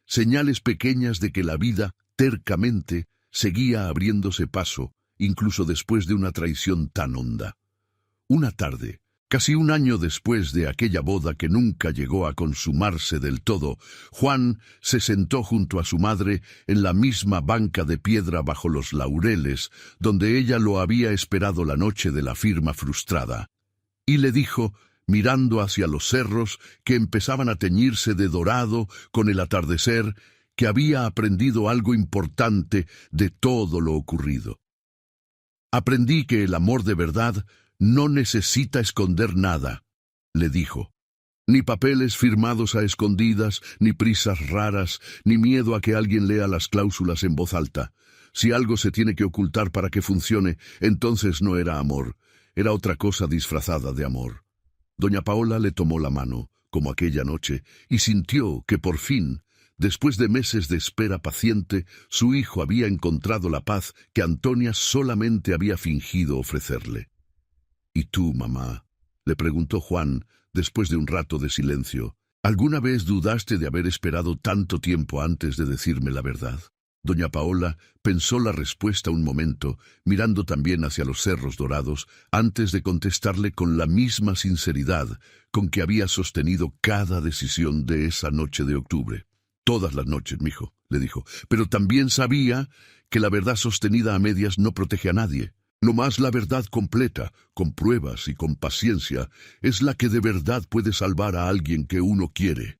Señales pequeñas de que la vida, tercamente, seguía abriéndose paso, incluso después de una traición tan honda. Una tarde, casi un año después de aquella boda que nunca llegó a consumarse del todo, Juan se sentó junto a su madre en la misma banca de piedra bajo los laureles, donde ella lo había esperado la noche de la firma frustrada. Y le dijo, mirando hacia los cerros que empezaban a teñirse de dorado con el atardecer, que había aprendido algo importante de todo lo ocurrido. Aprendí que el amor de verdad no necesita esconder nada, le dijo. Ni papeles firmados a escondidas, ni prisas raras, ni miedo a que alguien lea las cláusulas en voz alta. Si algo se tiene que ocultar para que funcione, entonces no era amor, era otra cosa disfrazada de amor. Doña Paola le tomó la mano, como aquella noche, y sintió que por fin, después de meses de espera paciente, su hijo había encontrado la paz que Antonia solamente había fingido ofrecerle. «¿Y tú, mamá?», le preguntó Juan, después de un rato de silencio. «¿Alguna vez dudaste de haber esperado tanto tiempo antes de decirme la verdad?». Doña Paola pensó la respuesta un momento, mirando también hacia los cerros dorados, antes de contestarle con la misma sinceridad con que había sostenido cada decisión de esa noche de octubre. «Todas las noches, mijo», le dijo, «pero también sabía que la verdad sostenida a medias no protege a nadie. No más la verdad completa, con pruebas y con paciencia, es la que de verdad puede salvar a alguien que uno quiere».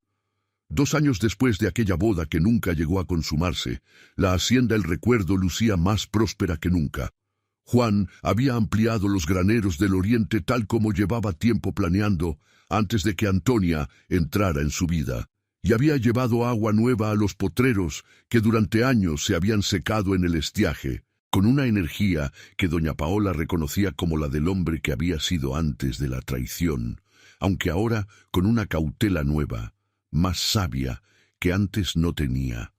2 años después de aquella boda que nunca llegó a consumarse, la hacienda El Recuerdo lucía más próspera que nunca. Juan había ampliado los graneros del oriente tal como llevaba tiempo planeando antes de que Antonia entrara en su vida, y había llevado agua nueva a los potreros que durante años se habían secado en el estiaje, con una energía que doña Paola reconocía como la del hombre que había sido antes de la traición, aunque ahora con una cautela nueva, más sabia, que antes no tenía.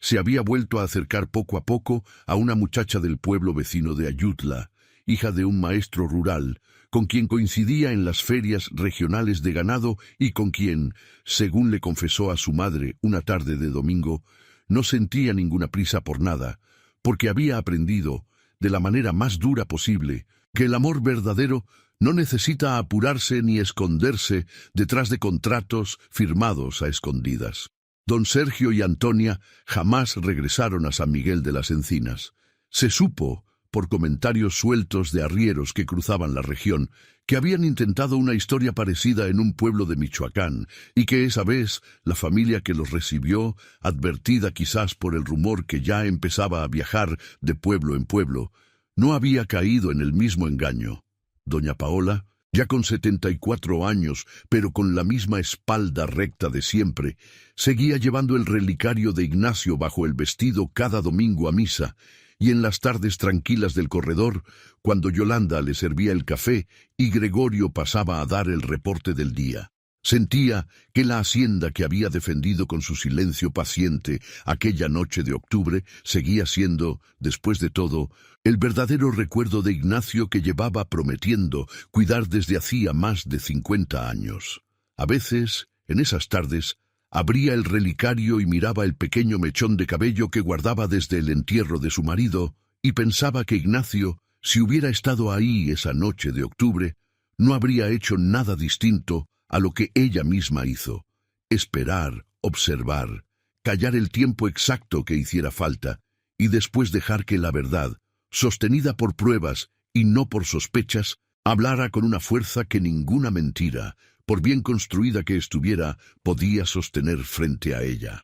Se había vuelto a acercar poco a poco a una muchacha del pueblo vecino de Ayutla, hija de un maestro rural, con quien coincidía en las ferias regionales de ganado y con quien, según le confesó a su madre una tarde de domingo, no sentía ninguna prisa por nada, porque había aprendido, de la manera más dura posible, que el amor verdadero no necesita apurarse ni esconderse detrás de contratos firmados a escondidas. Don Sergio y Antonia jamás regresaron a San Miguel de las Encinas. Se supo, por comentarios sueltos de arrieros que cruzaban la región, que habían intentado una historia parecida en un pueblo de Michoacán, y que esa vez la familia que los recibió, advertida quizás por el rumor que ya empezaba a viajar de pueblo en pueblo, no había caído en el mismo engaño. Doña Paola, ya con 74 años, pero con la misma espalda recta de siempre, seguía llevando el relicario de Ignacio bajo el vestido cada domingo a misa, y en las tardes tranquilas del corredor, cuando Yolanda le servía el café y Gregorio pasaba a dar el reporte del día. Sentía que la hacienda que había defendido con su silencio paciente aquella noche de octubre seguía siendo, después de todo, el verdadero recuerdo de Ignacio que llevaba prometiendo cuidar desde hacía más de 50 años. A veces, en esas tardes, abría el relicario y miraba el pequeño mechón de cabello que guardaba desde el entierro de su marido, y pensaba que Ignacio, si hubiera estado ahí esa noche de octubre, no habría hecho nada distinto a lo que ella misma hizo: esperar, observar, callar el tiempo exacto que hiciera falta, y después dejar que la verdad, sostenida por pruebas y no por sospechas, hablara con una fuerza que ninguna mentira, por bien construida que estuviera, podía sostener frente a ella.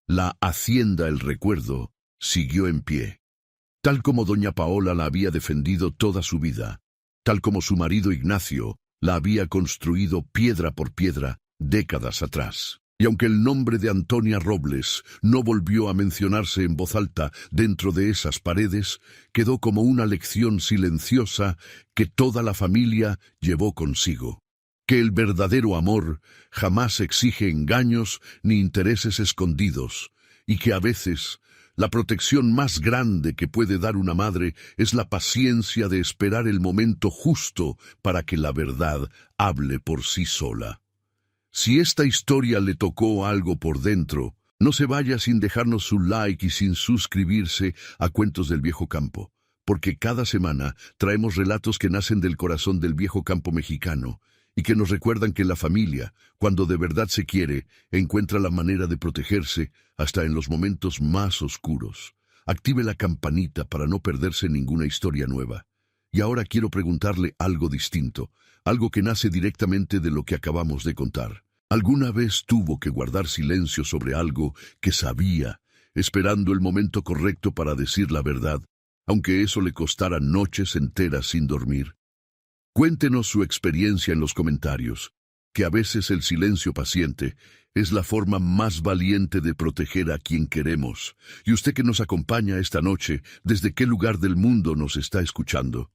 La hacienda El Recuerdo siguió en pie, tal como doña Paola la había defendido toda su vida, tal como su marido Ignacio la había construido piedra por piedra décadas atrás. Y aunque el nombre de Antonia Robles no volvió a mencionarse en voz alta dentro de esas paredes, quedó como una lección silenciosa que toda la familia llevó consigo: que el verdadero amor jamás exige engaños ni intereses escondidos, y que a veces La protección más grande que puede dar una madre es la paciencia de esperar el momento justo para que la verdad hable por sí sola. Si esta historia le tocó algo por dentro, no se vaya sin dejarnos su like y sin suscribirse a Cuentos del Viejo Campo, porque cada semana traemos relatos que nacen del corazón del viejo campo mexicano y que nos recuerdan que la familia, cuando de verdad se quiere, encuentra la manera de protegerse hasta en los momentos más oscuros. Active la campanita para no perderse ninguna historia nueva. Y ahora quiero preguntarle algo distinto, algo que nace directamente de lo que acabamos de contar. ¿Alguna vez tuvo que guardar silencio sobre algo que sabía, esperando el momento correcto para decir la verdad, aunque eso le costara noches enteras sin dormir? Cuéntenos su experiencia en los comentarios, que a veces el silencio paciente es la forma más valiente de proteger a quien queremos. Y usted que nos acompaña esta noche, ¿desde qué lugar del mundo nos está escuchando?